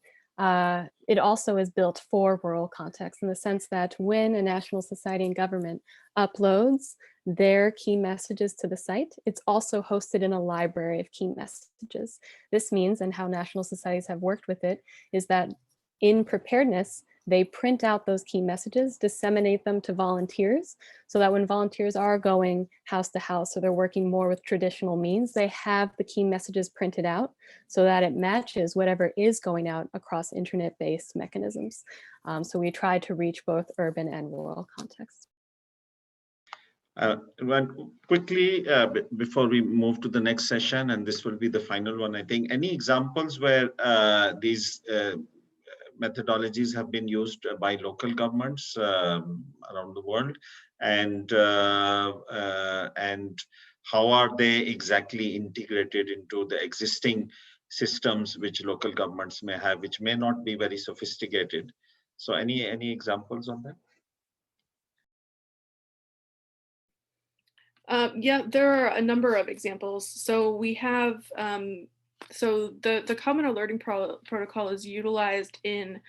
it also is built for rural contexts in the sense that when a national society and government uploads their key messages to the site, it's also hosted in a library of key messages. This means, and how national societies have worked with it, is that in preparedness, they print out those key messages, disseminate them to volunteers, so that when volunteers are going house to house, or they're working more with traditional means, they have the key messages printed out so that it matches whatever is going out across internet-based mechanisms. So we try to reach both urban and rural contexts. Quickly, before we move to the next session, and this will be the final one, I think, any examples where these methodologies have been used by local governments around the world, and how are they exactly integrated into the existing systems which local governments may have, which may not be very sophisticated? So any examples on that? Yeah, there are a number of examples. So we have so the Common Alerting Protocol is utilized in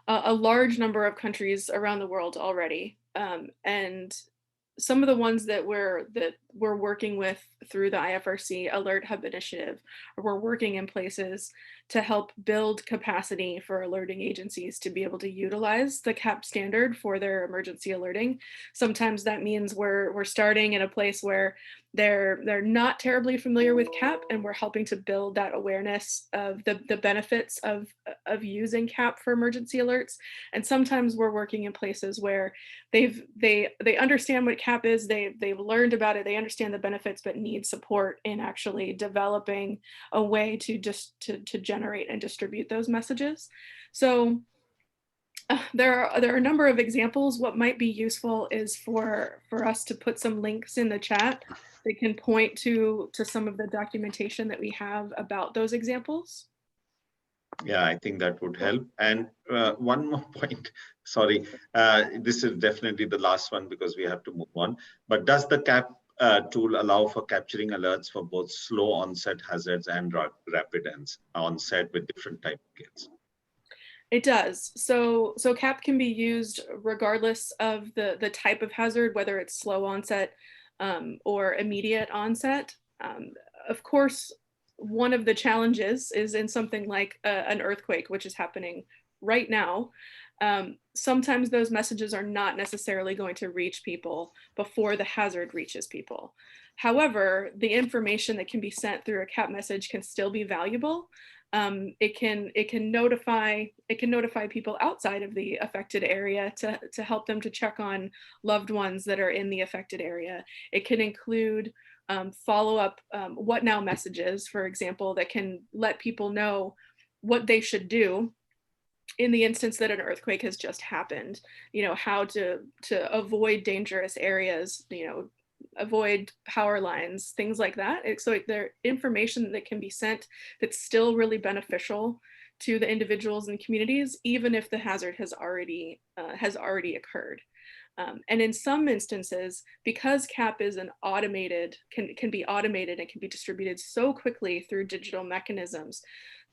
a large number of countries around the world already, and some of the ones that we're working with through the IFRC Alert Hub initiative, or we're working in places to help build capacity for alerting agencies to be able to utilize the CAP standard for their emergency alerting. Sometimes that means we're starting in a place where they're not terribly familiar with CAP, and we're helping to build that awareness of the benefits of using CAP for emergency alerts. And sometimes we're working in places where they understand what CAP is, they've learned about it, they understand the benefits, but need support in actually developing a way to generate and distribute those messages. So there are a number of examples. What might be useful is for us to put some links in the chat that can point to some of the documentation that we have about those examples. Yeah, I think that would help. And one more point, sorry, this is definitely the last one because we have to move on. But does the CAP tool allow for capturing alerts for both slow onset hazards and rapid onset with different type of kits? It does. So CAP can be used regardless of the type of hazard, whether it's slow onset or immediate onset. Of course, one of the challenges is in something like an earthquake, which is happening right now. Sometimes those messages are not necessarily going to reach people before the hazard reaches people. However, the information that can be sent through a CAP message can still be valuable. It can notify people outside of the affected area to help them to check on loved ones that are in the affected area. It can include follow-up WhatNow messages, for example, that can let people know what they should do in the instance that an earthquake has just happened. You know, how to avoid dangerous areas, you know, avoid power lines, things like that. So there information that can be sent that's still really beneficial to the individuals and communities, even if the hazard has already occurred. And in some instances, because CAP is an automated, can be automated and can be distributed so quickly through digital mechanisms,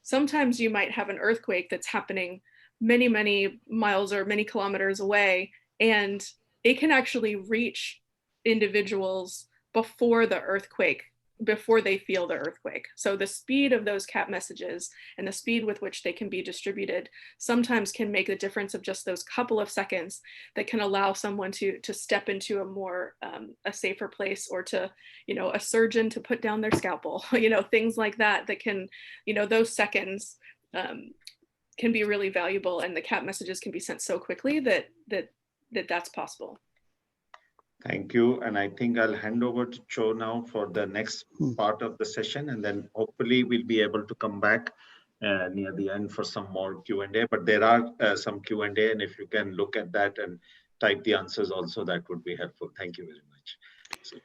sometimes you might have an earthquake that's happening many, many miles or many kilometers away, and it can actually reach individuals before the earthquake, before they feel the earthquake. So the speed of those CAP messages and the speed with which they can be distributed sometimes can make the difference of just those couple of seconds that can allow someone to step into a more a safer place, or to, you know, a surgeon to put down their scalpel, you know, things like that, that can, you know, those seconds can be really valuable, and the CAP messages can be sent so quickly that's possible. Thank you. And I think I'll hand over to Cho now for the next part of the session, and then hopefully we'll be able to come back near the end for some more Q&A. But there are some Q&A, and if you can look at that and type the answers also, that would be helpful. Thank you very much. So,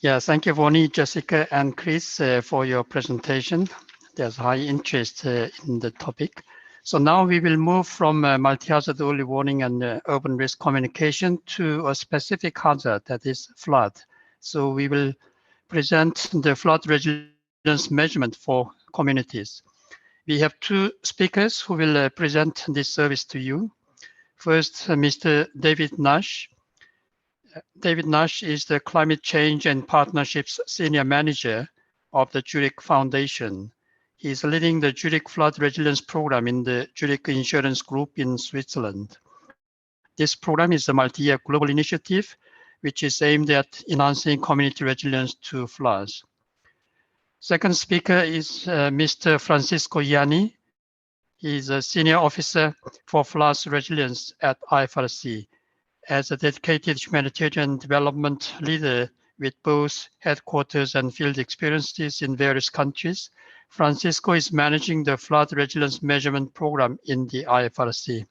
Yeah. Thank you, Vonnie, Jessica, and Chris for your presentation. There's high interest in the topic. So now we will move from multi-hazard early warning and urban risk communication to a specific hazard, that is flood. So we will present the flood resilience measurement for communities. We have two speakers who will present this service to you. First, Mr. David Nash. David Nash is the Climate Change and Partnerships Senior Manager of the Zurich Foundation. He is leading the Zurich Flood Resilience Program in the Zurich Insurance Group in Switzerland. This program is a multi-year global initiative which is aimed at enhancing community resilience to floods. Second speaker is Mr. Francisco Yanni. He is a Senior Officer for Floods Resilience at IFRC. As a dedicated humanitarian development leader with both headquarters and field experiences in various countries, Francisco is managing the flood resilience measurement program in the IFRC.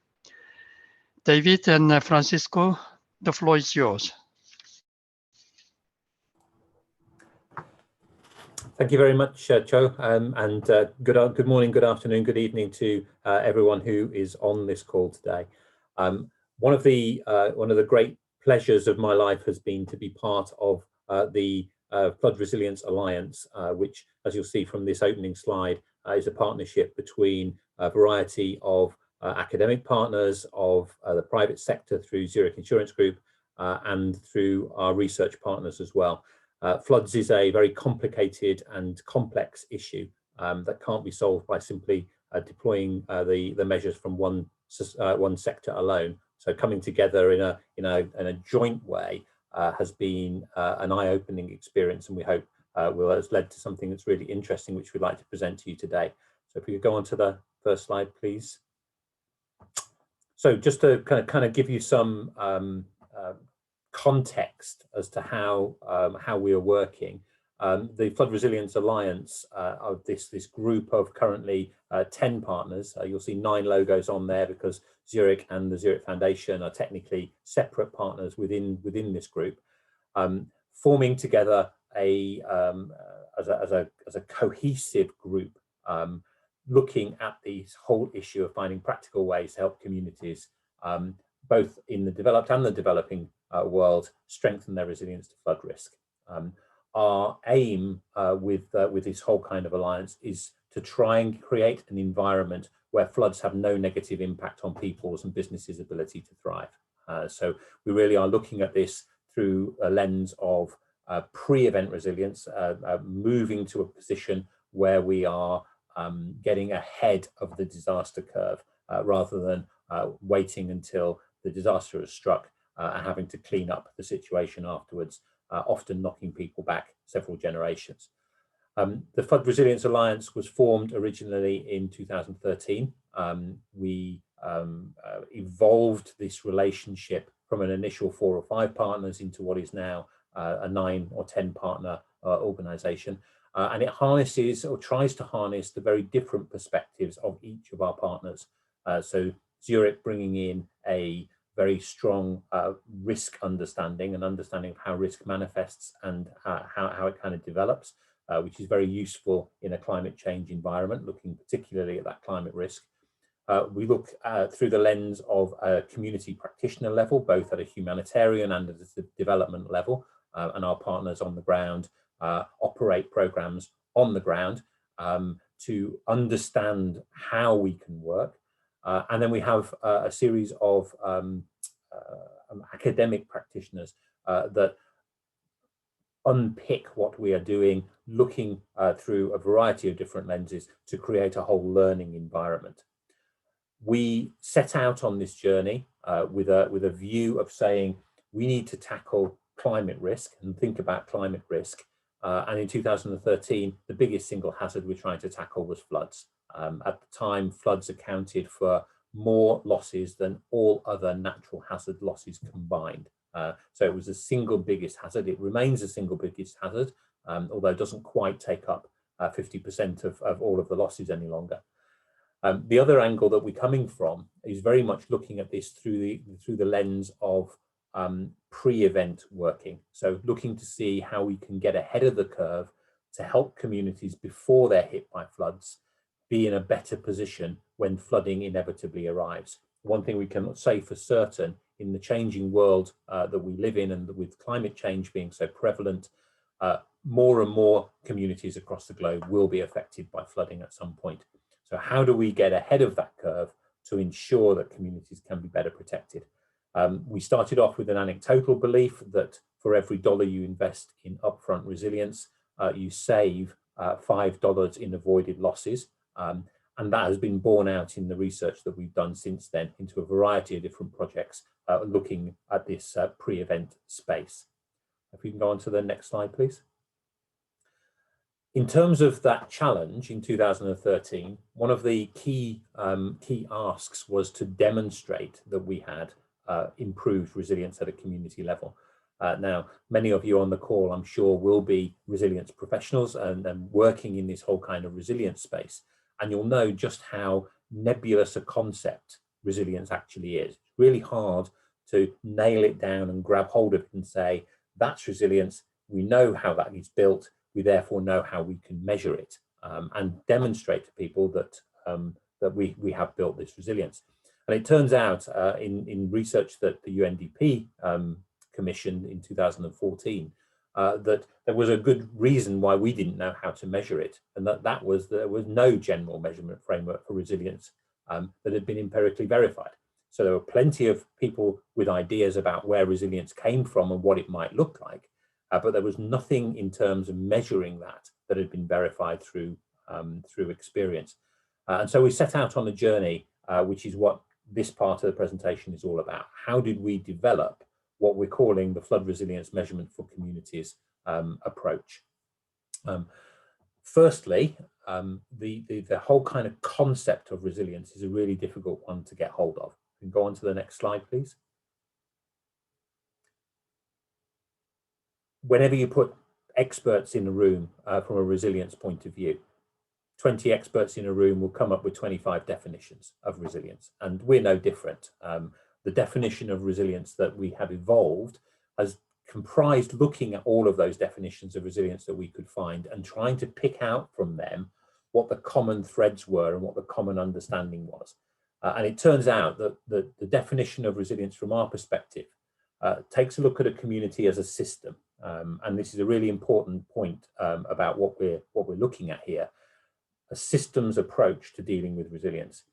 David and Francisco, the floor is yours. Thank you very much, Cho, and good morning, good afternoon, good evening to everyone who is on this call today. One of the great pleasures of my life has been to be part of the Flood Resilience Alliance, which, as you'll see from this opening slide, is a partnership between a variety of academic partners, of the private sector through Zurich Insurance Group, and through our research partners as well. Floods is a very complicated and complex issue that can't be solved by simply deploying the measures from one sector alone. So coming together in a joint way has been an eye-opening experience, and we hope will has led to something that's really interesting, which we'd like to present to you today. So if we could go on to the first slide, please. So just to kind of give you some context as to how we are working. The Flood Resilience Alliance of this group of currently 10 partners. You'll see 9 logos on there because Zurich and the Zurich Foundation are technically separate partners within this group, forming together as a cohesive group, looking at the whole issue of finding practical ways to help communities, both in the developed and the developing world, strengthen their resilience to flood risk. Our aim with this whole kind of alliance is to try and create an environment where floods have no negative impact on people's and businesses' ability to thrive. So we really are looking at this through a lens of pre-event resilience, moving to a position where we are getting ahead of the disaster curve rather than waiting until the disaster has struck and having to clean up the situation afterwards, often knocking people back several generations. The Flood Resilience Alliance was formed originally in 2013. We evolved this relationship from an initial 4 or 5 partners into what is now a 9 or 10 partner organization. And it harnesses or tries to harness the very different perspectives of each of our partners. So Zurich bringing in a very strong risk understanding and understanding of how risk manifests and how it kind of develops, which is very useful in a climate change environment, looking particularly at that climate risk. We look through the lens of a community practitioner level, both at a humanitarian and at a development level, and our partners on the ground operate programs on the ground to understand how we can work. And then we have a series of academic practitioners that unpick what we are doing, looking through a variety of different lenses to create a whole learning environment. We set out on this journey with a view of saying we need to tackle climate risk and think about climate risk. And in 2013, the biggest single hazard we're trying to tackle was floods. At the time, floods accounted for more losses than all other natural hazard losses combined. So it was the single biggest hazard. It remains the single biggest hazard, although it doesn't quite take up 50% of all of the losses any longer. The other angle that we're coming from is very much looking at this through the lens of pre-event working. So looking to see how we can get ahead of the curve to help communities before they're hit by floods be in a better position when flooding inevitably arrives. One thing we can say for certain in the changing world that we live in, and with climate change being so prevalent, more and more communities across the globe will be affected by flooding at some point. So how do we get ahead of that curve to ensure that communities can be better protected? We started off with an anecdotal belief that for every dollar you invest in upfront resilience, you save $5 in avoided losses. And that has been borne out in the research that we've done since then into a variety of different projects looking at this pre-event space. If we can go on to the next slide, please. In terms of that challenge in 2013, one of the key asks was to demonstrate that we had improved resilience at a community level. Now, many of you on the call, I'm sure, will be resilience professionals and working in this whole kind of resilience space. And you'll know just how nebulous a concept resilience actually is. It's really hard to nail it down and grab hold of it and say, that's resilience. We know how that is built. We therefore know how we can measure it and demonstrate to people that, that we have built this resilience. And it turns out in research that the UNDP commissioned in 2014, that there was a good reason why we didn't know how to measure it, and that was there was no general measurement framework for resilience that had been empirically verified. So there were plenty of people with ideas about where resilience came from and what it might look like, but there was nothing in terms of measuring that had been verified through experience. And so we set out on a journey, which is what this part of the presentation is all about. How did we develop what we're calling the flood resilience measurement for communities approach? Firstly, the whole kind of concept of resilience is a really difficult one to get hold of. We can go on to the next slide, please. Whenever you put experts in a room from a resilience point of view, 20 experts in a room will come up with 25 definitions of resilience, and we're no different. The definition of resilience that we have evolved has comprised looking at all of those definitions of resilience that we could find and trying to pick out from them what the common threads were and what the common understanding was. And it turns out that the definition of resilience from our perspective takes a look at a community as a system. And this is a really important point about what we're looking at here. a systems approach to dealing with resilience.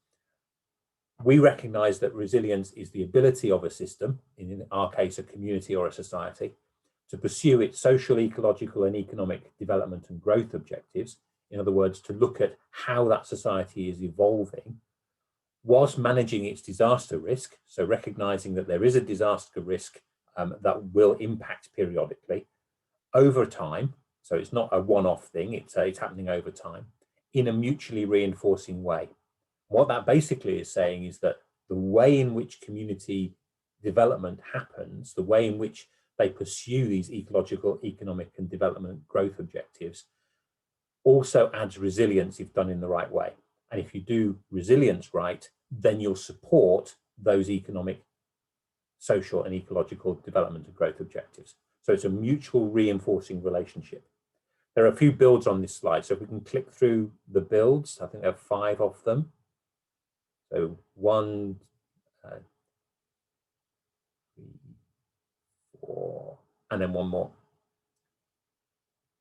We recognize that resilience is the ability of a system, in our case, a community or a society, to pursue its social, ecological, and economic development and growth objectives. In other words, to look at how that society is evolving whilst managing its disaster risk. So recognizing that there is a disaster risk that will impact periodically over time. So it's not a one-off thing, it's happening over time in a mutually reinforcing way. What that basically is saying is that the way in which community development happens, the way in which they pursue these ecological, economic, and development growth objectives also adds resilience if done in the right way. And if you do resilience right, then you'll support those economic, social, and ecological development and growth objectives. So it's a mutual reinforcing relationship. There are a few builds on this slide, so if we can click through the builds, I think there are 5 of them. So 1, 3, 4, and then 1 more.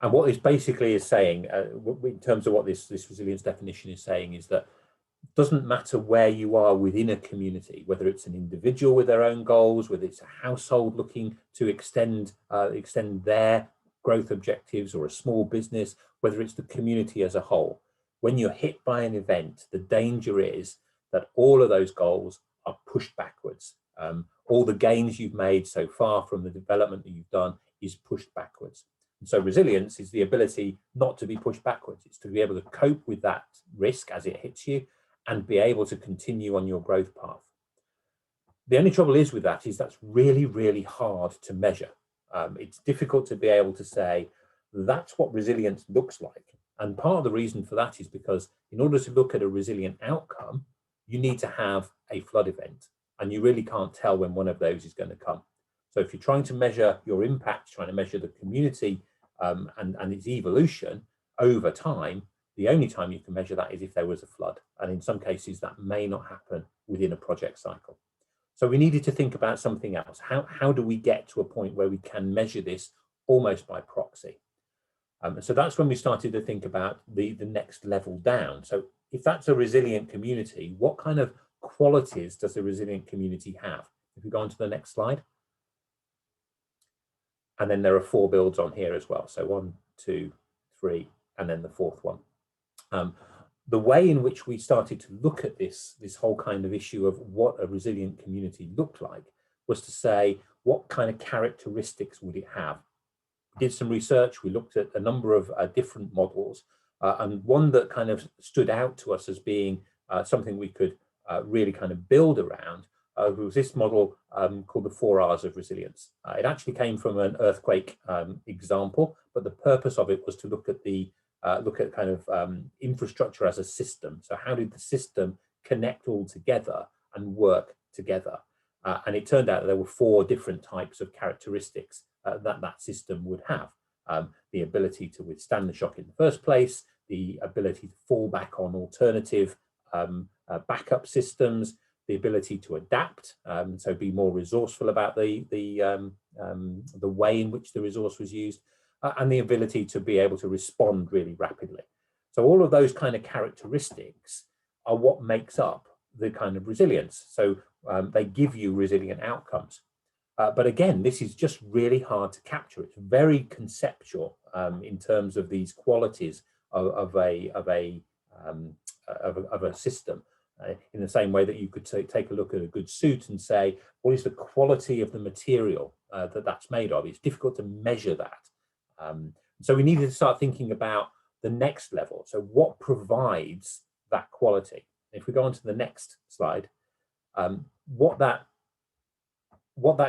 And what this basically is saying, in terms of what this resilience definition is saying, is that it doesn't matter where you are within a community, whether it's an individual with their own goals, whether it's a household looking to extend their growth objectives, or a small business, whether it's the community as a whole. When you're hit by an event, the danger is that all of those goals are pushed backwards. All the gains you've made so far from the development that you've done is pushed backwards. And so resilience is the ability not to be pushed backwards. It's to be able to cope with that risk as it hits you and be able to continue on your growth path. The only trouble is with that is that's really, really hard to measure. It's difficult to be able to say that's what resilience looks like. And part of the reason for that is because in order to look at a resilient outcome, you need to have a flood event, and you really can't tell when one of those is going to come. So if you're trying to measure your impact, trying to measure the community and its evolution over time, the only time you can measure that is if there was a flood. And in some cases, that may not happen within a project cycle. So we needed to think about something else. How do we get to a point where we can measure this almost by proxy? So that's when we started to think about the next level down. So if that's a resilient community, what kind of qualities does a resilient community have? If we go on to the next slide. And then there are 4 builds on here as well. So 1, 2, 3, and then the 4th one. The way in which we started to look at this whole kind of issue of what a resilient community looked like was to say, what kind of characteristics would it have? We did some research, we looked at a number of different models, and one that kind of stood out to us as being something we could really kind of build around was this model called the 4 R's of resilience. It actually came from an earthquake example, but the purpose of it was to look at kind of infrastructure as a system. So how did the system connect all together and work together? And it turned out that there were 4 different types of characteristics that system would have. The ability to withstand the shock in the first place, the ability to fall back on alternative backup systems, the ability to adapt, so be more resourceful about the way in which the resource was used, and the ability to be able to respond really rapidly. So all of those kind of characteristics are what makes up the kind of resilience. So they give you resilient outcomes. But again, this is just really hard to capture. It's very conceptual in terms of these qualities of a system. In the same way that you could take a look at a good suit and say, what is the quality of the material that's made of? It's difficult to measure that. So we needed to start thinking about the next level. So what provides that quality? If we go on to the next slide, what that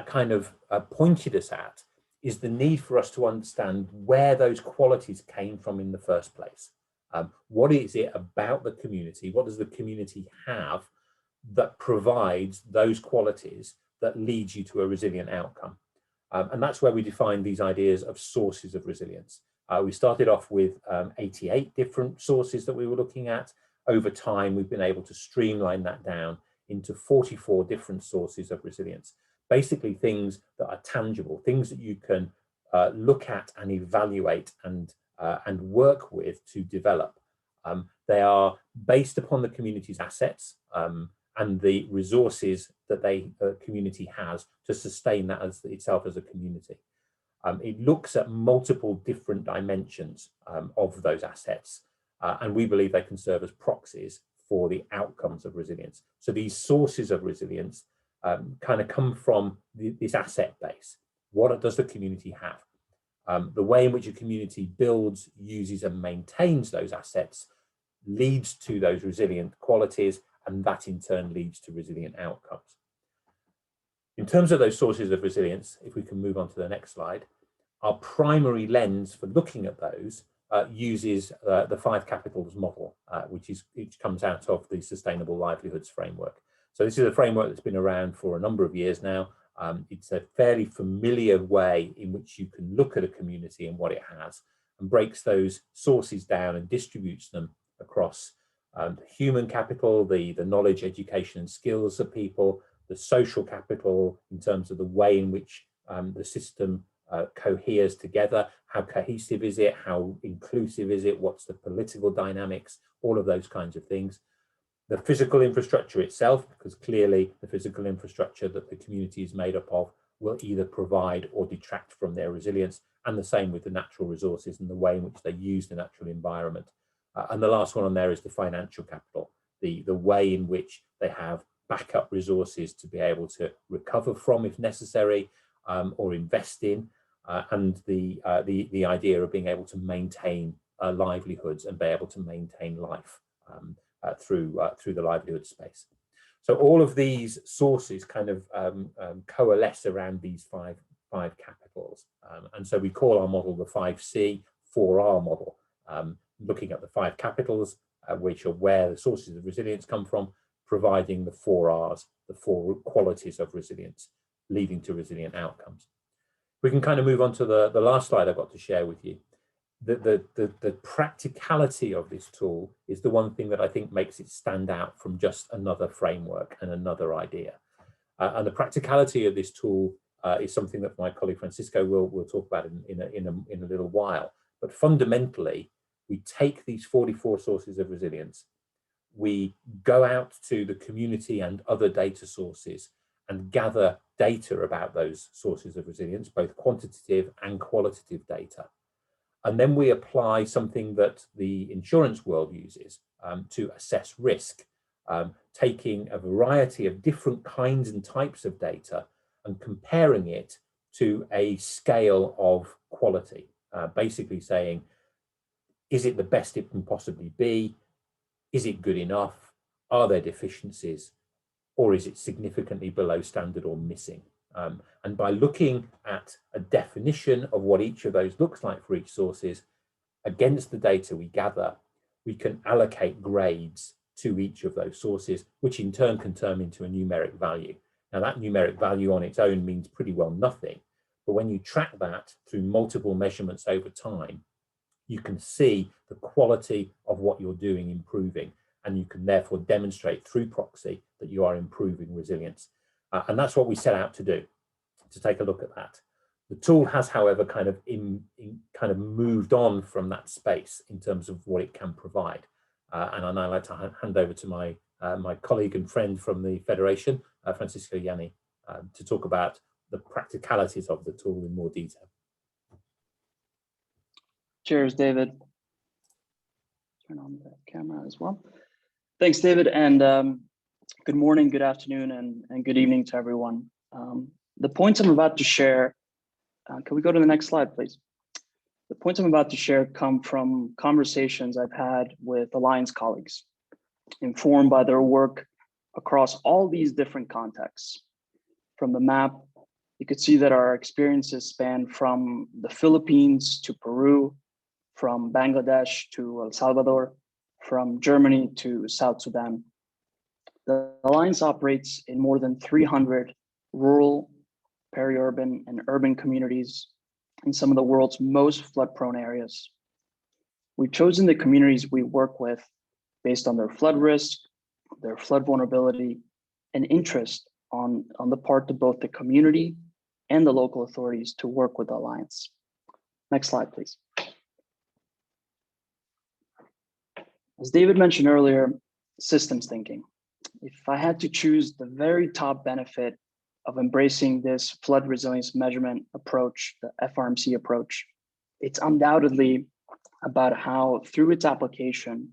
kind of pointed us at is the need for us to understand where those qualities came from in the first place. What is it about the community? What does the community have that provides those qualities that leads you to a resilient outcome? And that's where we define these ideas of sources of resilience. We started off with 88 different sources that we were looking at. Over time, we've been able to streamline that down into 44 different sources of resilience. Basically things that are tangible, things that you can look at and evaluate and work with to develop. They are based upon the community's assets and the resources that the community has to sustain that as itself as a community. It looks at multiple different dimensions of those assets, and we believe they can serve as proxies for the outcomes of resilience. So these sources of resilience kind of come from this asset base. What does the community have? The way in which a community builds, uses, and maintains those assets leads to those resilient qualities, and that in turn leads to resilient outcomes. In terms of those sources of resilience, if we can move on to the next slide, our primary lens for looking at those uses the 5 capitals model, which comes out of the Sustainable Livelihoods Framework. So this is a framework that's been around for a number of years now. It's a fairly familiar way in which you can look at a community and what it has, and breaks those sources down and distributes them across the human capital, the knowledge, education, and skills of people, the social capital in terms of the way in which the system coheres together, how cohesive is it, how inclusive is it, what's the political dynamics, all of those kinds of things. The physical infrastructure itself, because clearly the physical infrastructure that the community is made up of will either provide or detract from their resilience, and the same with the natural resources and the way in which they use the natural environment. And the last one on there is the financial capital, the way in which they have backup resources to be able to recover from if necessary, or invest in, and the idea of being able to maintain livelihoods and be able to maintain life through the livelihood space. So all of these sources kind of coalesce around these five capitals, and so we call our model the 5C 4R model, looking at the 5 capitals, which are where the sources of resilience come from, providing the 4 Rs, the 4 qualities of resilience, leading to resilient outcomes. We can kind of move on to the last slide I've got to share with you. The practicality of this tool is the one thing that I think makes it stand out from just another framework and another idea. And the practicality of this tool is something that my colleague Francisco will talk about in a little while. But fundamentally, we take these 44 sources of resilience, we go out to the community and other data sources and gather data about those sources of resilience, both quantitative and qualitative data. And then we apply something that the insurance world uses to assess risk, taking a variety of different kinds and types of data and comparing it to a scale of quality, basically saying, is it the best it can possibly be? Is it good enough? Are there deficiencies? Or is it significantly below standard or missing? And by looking at a definition of what each of those looks like for each sources against the data we gather, we can allocate grades to each of those sources, which in turn can turn into a numeric value. Now that numeric value on its own means pretty well nothing, but when you track that through multiple measurements over time, you can see the quality of what you're doing improving, and you can therefore demonstrate through proxy that you are improving resilience. And that's what we set out to do, to take a look at that. The tool has, however, kind of moved on from that space in terms of what it can provide. And I'd now like to hand over to my colleague and friend from the Federation, Francisco Yanni, to talk about the practicalities of the tool in more detail. Cheers, David. Turn on the camera as well. Thanks, David, and good morning, good afternoon, and good evening to everyone. The points I'm about to share, can we go to the next slide, please? The points I'm about to share come from conversations I've had with Alliance colleagues, informed by their work across all these different contexts. From the map, you could see that our experiences span from the Philippines to Peru, from Bangladesh to El Salvador, from Germany to South Sudan. The Alliance operates in more than 300 rural, peri-urban, and urban communities in some of the world's most flood-prone areas. We've chosen the communities we work with based on their flood risk, their flood vulnerability, and interest on the part of both the community and the local authorities to work with the Alliance. Next slide, please. As David mentioned earlier, systems thinking. If I had to choose the very top benefit of embracing this flood resilience measurement approach, the FRMC approach, it's undoubtedly about how, through its application,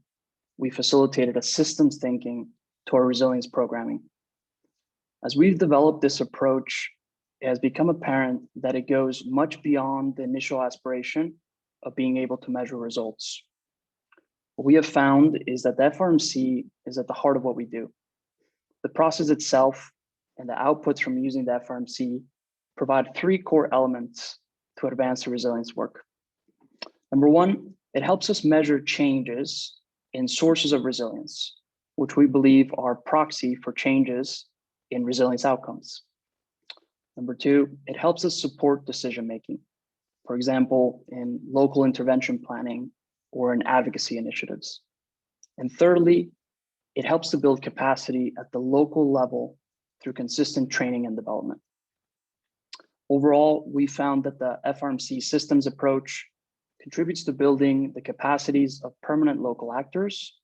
we facilitated a systems thinking to our resilience programming. As we've developed this approach, it has become apparent that it goes much beyond the initial aspiration of being able to measure results. What we have found is that the FRMC is at the heart of what we do. The process itself and the outputs from using the FRMC provide three core elements to advance the resilience work. Number one, it helps us measure changes in sources of resilience, which we believe are proxy for changes in resilience outcomes. Number two, it helps us support decision-making, for example, in local intervention planning or in advocacy initiatives. And thirdly, it helps to build capacity at the local level through consistent training and development. Overall, we found that the FRMC systems approach contributes to building the capacities of permanent local actors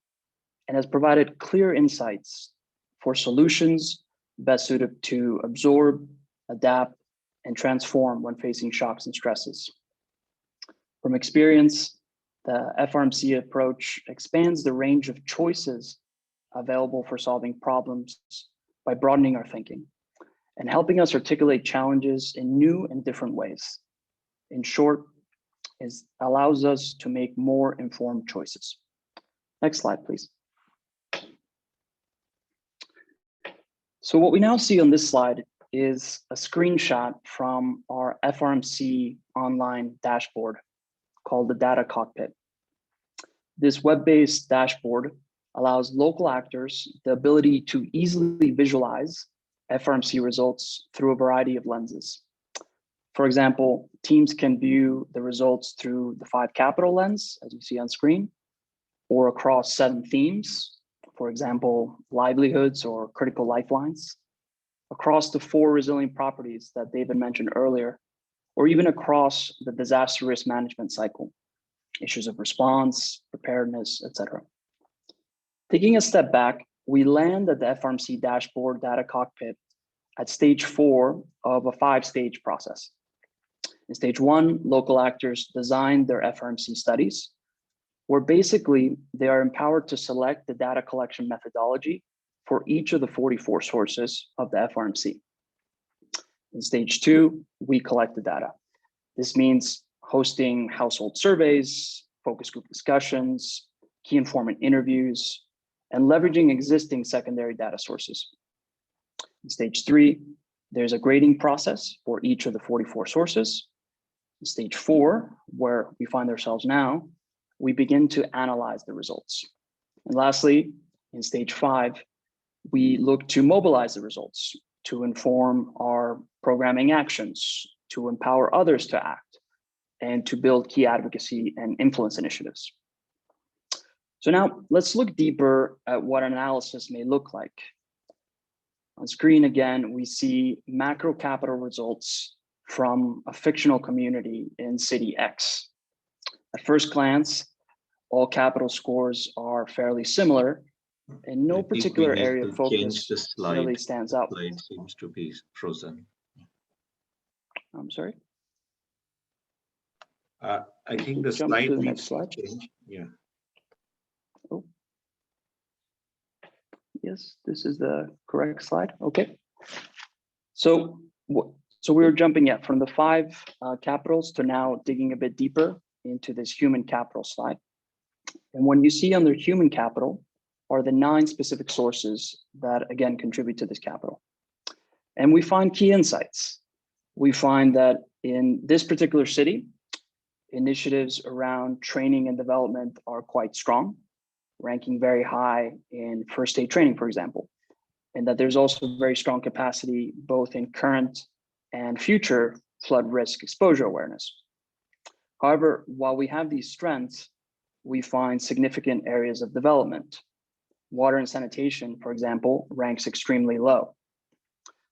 and has provided clear insights for solutions best suited to absorb, adapt, and transform when facing shocks and stresses. From experience, the FRMC approach expands the range of choices available for solving problems by broadening our thinking and helping us articulate challenges in new and different ways. In short, it allows us to make more informed choices. Next slide, please. So what we now see on this slide is a screenshot from our FRMC online dashboard called the Data Cockpit. This web-based dashboard allows local actors the ability to easily visualize FRMC results through a variety of lenses. For example, teams can view the results through the 5 capital lens, as you see on screen, or across 7 themes, for example, livelihoods or critical lifelines, across the 4 resilient properties that David mentioned earlier, or even across the disaster risk management cycle, issues of response, preparedness, etc. Taking a step back, we land at the FRMC dashboard data cockpit at stage 4 of a 5-stage process. In stage 1, local actors design their FRMC studies, where basically they are empowered to select the data collection methodology for each of the 44 sources of the FRMC. In stage 2, we collect the data. This means hosting household surveys, focus group discussions, key informant interviews, and leveraging existing secondary data sources. In stage 3, there's a grading process for each of the 44 sources. In stage 4, where we find ourselves now, we begin to analyze the results. And lastly, in stage 5, we look to mobilize the results to inform our programming actions, to empower others to act, and to build key advocacy and influence initiatives. So now let's look deeper at what analysis may look like. On screen again, we see macro capital results from a fictional community in city X. At first glance, all capital scores are fairly similar, and no particular area of focus really stands out. The slide seems to be frozen. I'm sorry? I think the slide needs to slide. change. Yeah. Oh. Yes, this is the correct slide. Okay. So we were jumping from the 5 capitals to now digging a bit deeper into this human capital slide. And when you see under human capital are the 9 specific sources that again contribute to this capital. And we find key insights. We find that in this particular city, initiatives around training and development are quite strong, ranking very high in first aid training, for example, and that there's also very strong capacity both in current and future flood risk exposure awareness. However, while we have these strengths, we find significant areas of development. Water and sanitation, for example, ranks extremely low.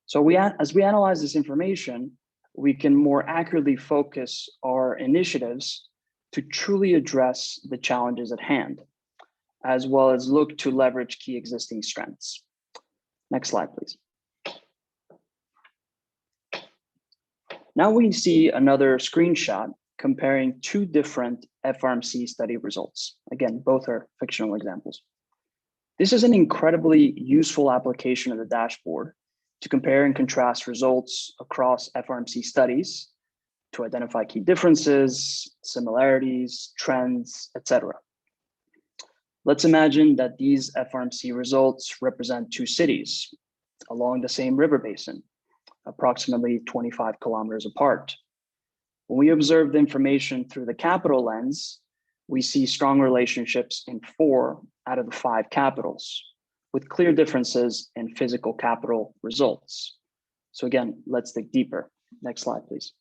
So as we analyze this information, we can more accurately focus our initiatives to truly address the challenges at hand. as well as look to leverage key existing strengths. Next slide, please. Now we see another screenshot comparing two different FRMC study results. Again, both are fictional examples. This is an incredibly useful application of the dashboard to compare and contrast results across FRMC studies to identify key differences, similarities, trends, etc. Let's imagine that these FRMC results represent two cities along the same river basin, approximately 25 kilometers apart. When we observe the information through the capital lens, we see strong relationships in 4 out of the 5 capitals, with clear differences in physical capital results. So again, let's dig deeper. Next slide, please.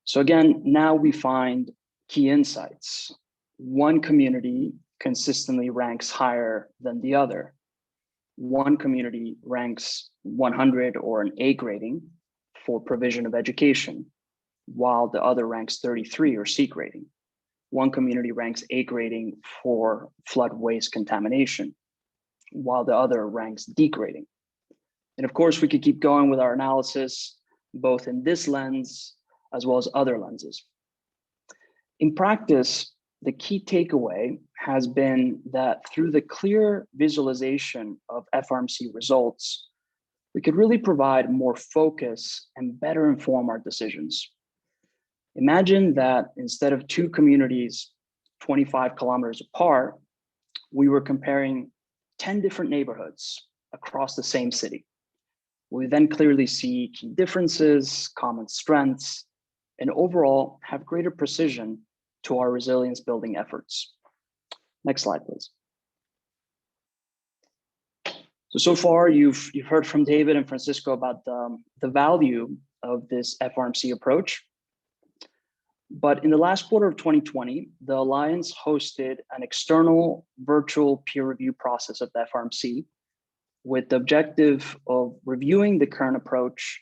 So again, now we find key insights. One community consistently ranks higher than the other. One community ranks 100 or an A grading for provision of education, while the other ranks 33 or C grading. One community ranks A grading for flood waste contamination, while the other ranks D grading. And of course, we could keep going with our analysis, both in this lens as well as other lenses. In practice, the key takeaway has been that through the clear visualization of FRMC results, we could really provide more focus and better inform our decisions. Imagine that instead of two communities 25 kilometers apart, we were comparing 10 different neighborhoods across the same city. We then clearly see key differences, common strengths, and overall have greater precision to our resilience building efforts. Next slide, please. So far, you've heard from David and Francisco about the value of this FRMC approach. But in the last quarter of 2020, the Alliance hosted an external virtual peer review process of the FRMC with the objective of reviewing the current approach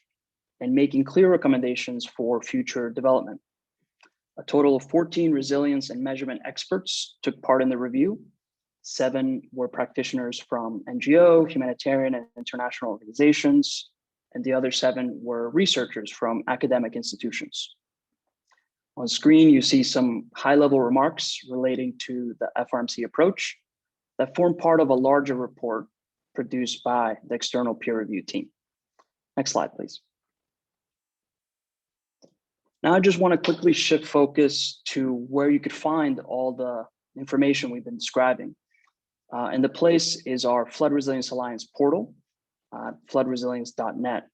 and making clear recommendations for future development. A total of 14 resilience and measurement experts took part in the review. 7 were practitioners from NGO, humanitarian and international organizations, and the other 7 were researchers from academic institutions. On screen, you see some high-level remarks relating to the FRMC approach that form part of a larger report produced by the external peer review team. Next slide, please. Now, I just want to quickly shift focus to where you could find all the information we've been describing. And the place is our Flood Resilience Alliance portal, floodresilience.net.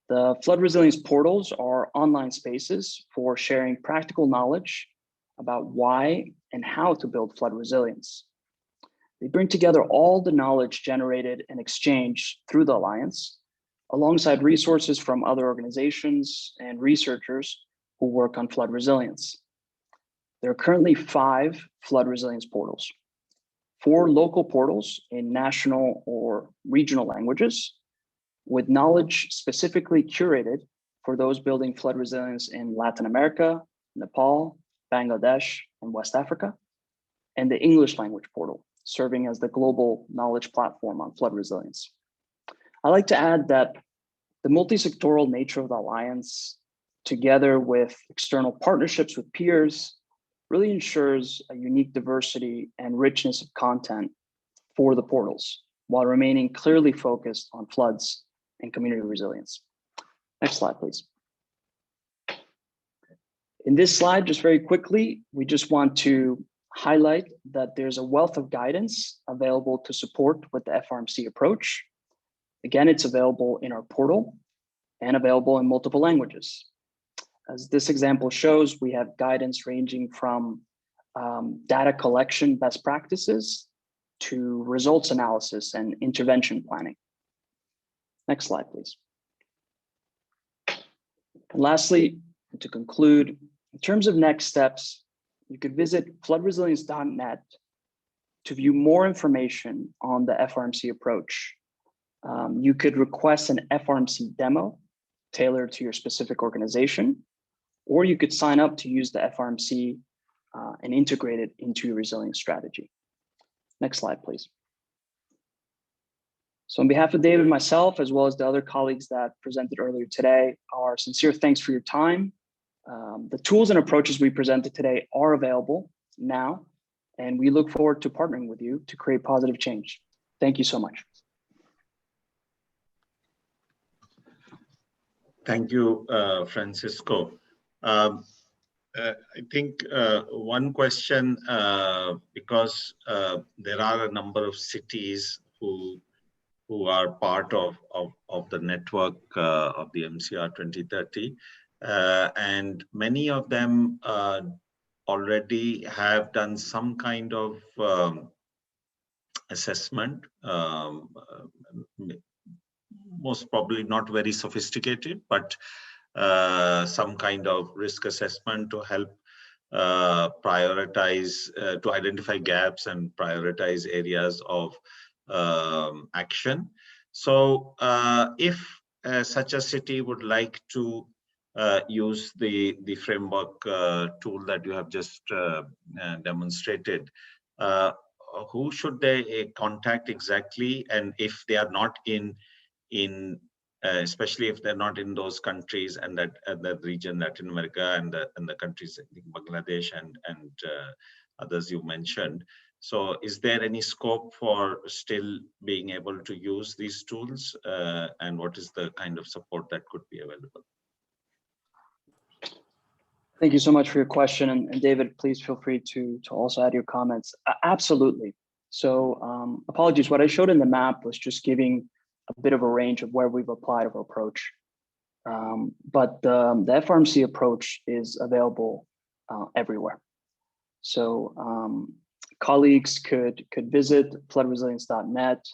The Flood Resilience portals are online spaces for sharing practical knowledge about why and how to build flood resilience. They bring together all the knowledge generated and exchanged through the Alliance, alongside resources from other organizations and researchers who work on flood resilience. There are currently 5 flood resilience portals, 4 local portals in national or regional languages, with knowledge specifically curated for those building flood resilience in Latin America, Nepal, Bangladesh, and West Africa, and the English language portal, serving as the global knowledge platform on flood resilience. I like to add that the multi-sectoral nature of the Alliance, together with external partnerships with peers, really ensures a unique diversity and richness of content for the portals, while remaining clearly focused on floods and community resilience. Next slide, please. In this slide, just very quickly, we just want to highlight that there's a wealth of guidance available to support with the FRMC approach. Again, it's available in our portal and available in multiple languages. As this example shows, we have guidance ranging from data collection best practices to results analysis and intervention planning. Next slide, please. And lastly, to conclude, in terms of next steps, you could visit floodresilience.net to view more information on the FRMC approach. You could request an FRMC demo tailored to your specific organization, or you could sign up to use the FRMC and integrate it into your resilience strategy. Next slide, please. So on behalf of David, myself, as well as the other colleagues that presented earlier today, our sincere thanks for your time. The tools and approaches we presented today are available now, and we look forward to partnering with you to create positive change. Thank you so much. Thank you, Francisco. I think one question, because there are a number of cities who are part of the network of the MCR 2030, and many of them already have done some kind of assessment, most probably not very sophisticated, but some kind of risk assessment to help prioritize, to identify gaps and prioritize areas of action. So if such a city would like to use the framework tool that you have just demonstrated, who should they contact exactly? And if they are not in especially if they're not in those countries and that region, Latin America, and the countries like Bangladesh and others you mentioned. So is there any scope for still being able to use these tools, and what is the kind of support that could be available? Thank you so much for your question. And David, please feel free to also add your comments. Absolutely. So apologies, what I showed in the map was just giving a bit of a range of where we've applied our approach. But the FRMC approach is available everywhere. So colleagues could visit floodresilience.net.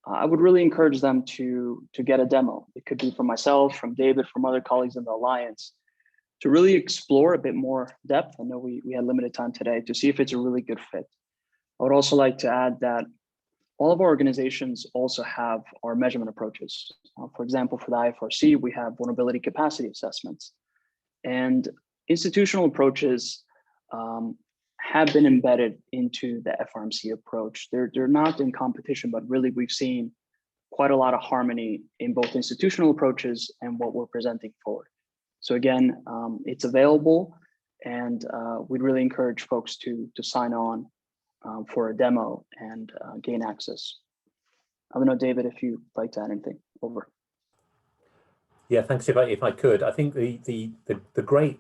I would really encourage them to get a demo. It could be from myself, from David, from other colleagues in the Alliance, to really explore a bit more depth. I know we had limited time today to see if it's a really good fit. I would also like to add that all of our organizations also have our measurement approaches. For example, for the IFRC, we have vulnerability capacity assessments. And institutional approaches have been embedded into the FRMC approach. They're not in competition, but really we've seen quite a lot of harmony in both institutional approaches and what we're presenting forward. So again, it's available, and we'd really encourage folks to sign on for a demo and gain access. I don't know, David, if you'd like to add anything. Over. Yeah, thanks. If I could, I think the great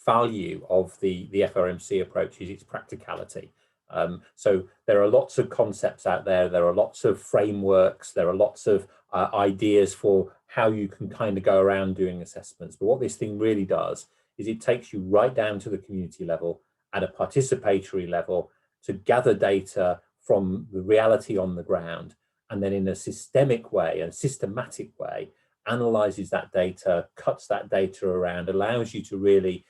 value of the FRMC approach is its practicality. So there are lots of concepts out there. There are lots of frameworks. There are lots of ideas for how you can kind of go around doing assessments. But what this thing really does is it takes you right down to the community level at a participatory level to gather data from the reality on the ground, and then in a systemic way and systematic way, analyzes that data, cuts that data around, allows you to really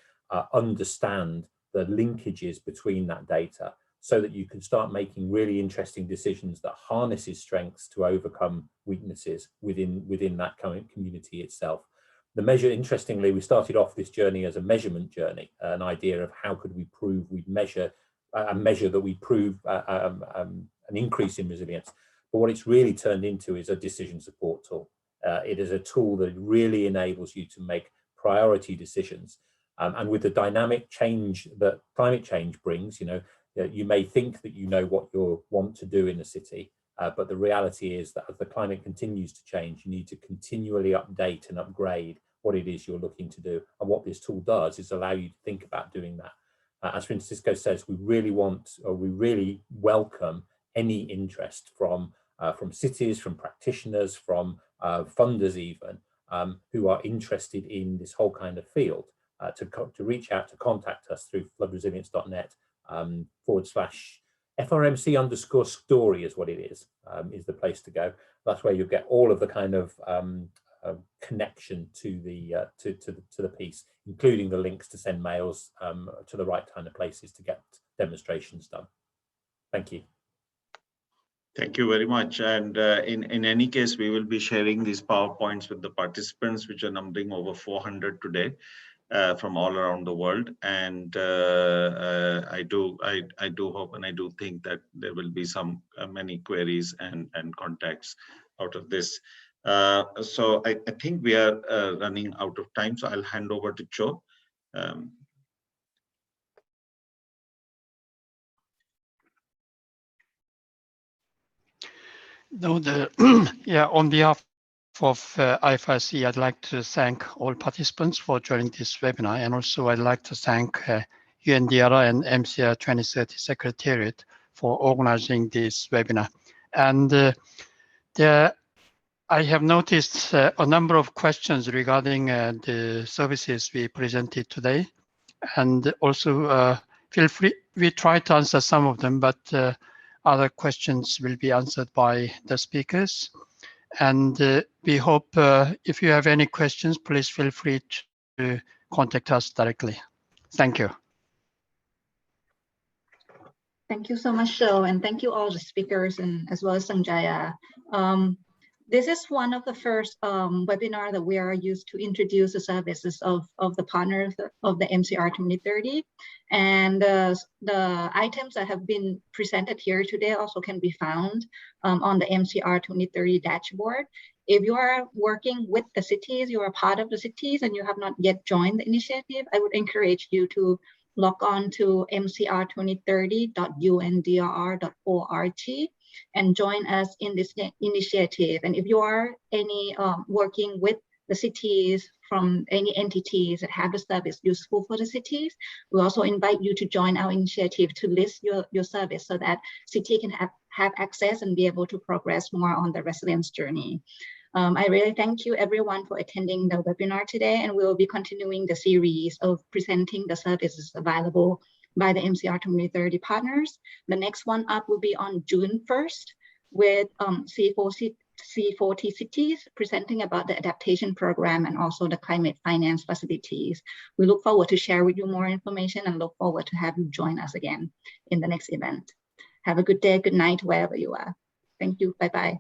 understand the linkages between that data so that you can start making really interesting decisions that harnesses strengths to overcome weaknesses within that community itself. The measure, interestingly, we started off this journey as a measurement journey, an idea of how could we prove we'd measure that we prove an increase in resilience. But what it's really turned into is a decision support tool. It is a tool that really enables you to make priority decisions. And with the dynamic change that climate change brings, you may think that you know what you want to do in a city, but the reality is that as the climate continues to change, you need to continually update and upgrade what it is you're looking to do. And what this tool does is allow you to think about doing that. As Francisco says, we really welcome any interest from cities, from practitioners, from funders even, who are interested in this whole kind of field, to reach out, to contact us through floodresilience.net /FRMC_story is what it is the place to go. That's where you'll get all of the kind of connection to the piece, including the links to send mails to the right kind of places to get demonstrations done. Thank you. Thank you very much. And in any case, we will be sharing these PowerPoints with the participants, which are numbering over 400 today. from all around the world, and I do hope and I do think that there will be some many queries and contacts out of this. So I think we are running out of time, so I'll hand over to Joe. No, yeah, on behalf of IFRC, I'd like to thank all participants for joining this webinar, and also I'd like to thank UNDRR and MCR2030 Secretariat for organizing this webinar. And I have noticed a number of questions regarding the services we presented today, and also feel free, we try to answer some of them, but other questions will be answered by the speakers. And we hope if you have any questions, please feel free to contact us directly. Thank you. Thank you so much, Joe, and thank you all the speakers and as well as Sanjaya. This is one of the first webinar that we are used to introduce the services of the partners of the MCR 2030. And the items that have been presented here today also can be found on the MCR 2030 dashboard. If you are working with the cities, you are part of the cities and you have not yet joined the initiative, I would encourage you to log on to MCR2030-UNDRR-IFRC and join us in this initiative. And if you are working with the cities from any entities that have the service useful for the cities, we also invite you to join our initiative to list your service so that city can have access and be able to progress more on the resilience journey. I really thank you everyone for attending the webinar today, and we will be continuing the series of presenting the services available by the MCR 2030 partners. The next one up will be on June 1st with C40 cities presenting about the adaptation program and also the climate finance facilities. We look forward to share with you more information and look forward to have you join us again in the next event. Have a good day, good night, wherever you are. Thank you, bye-bye.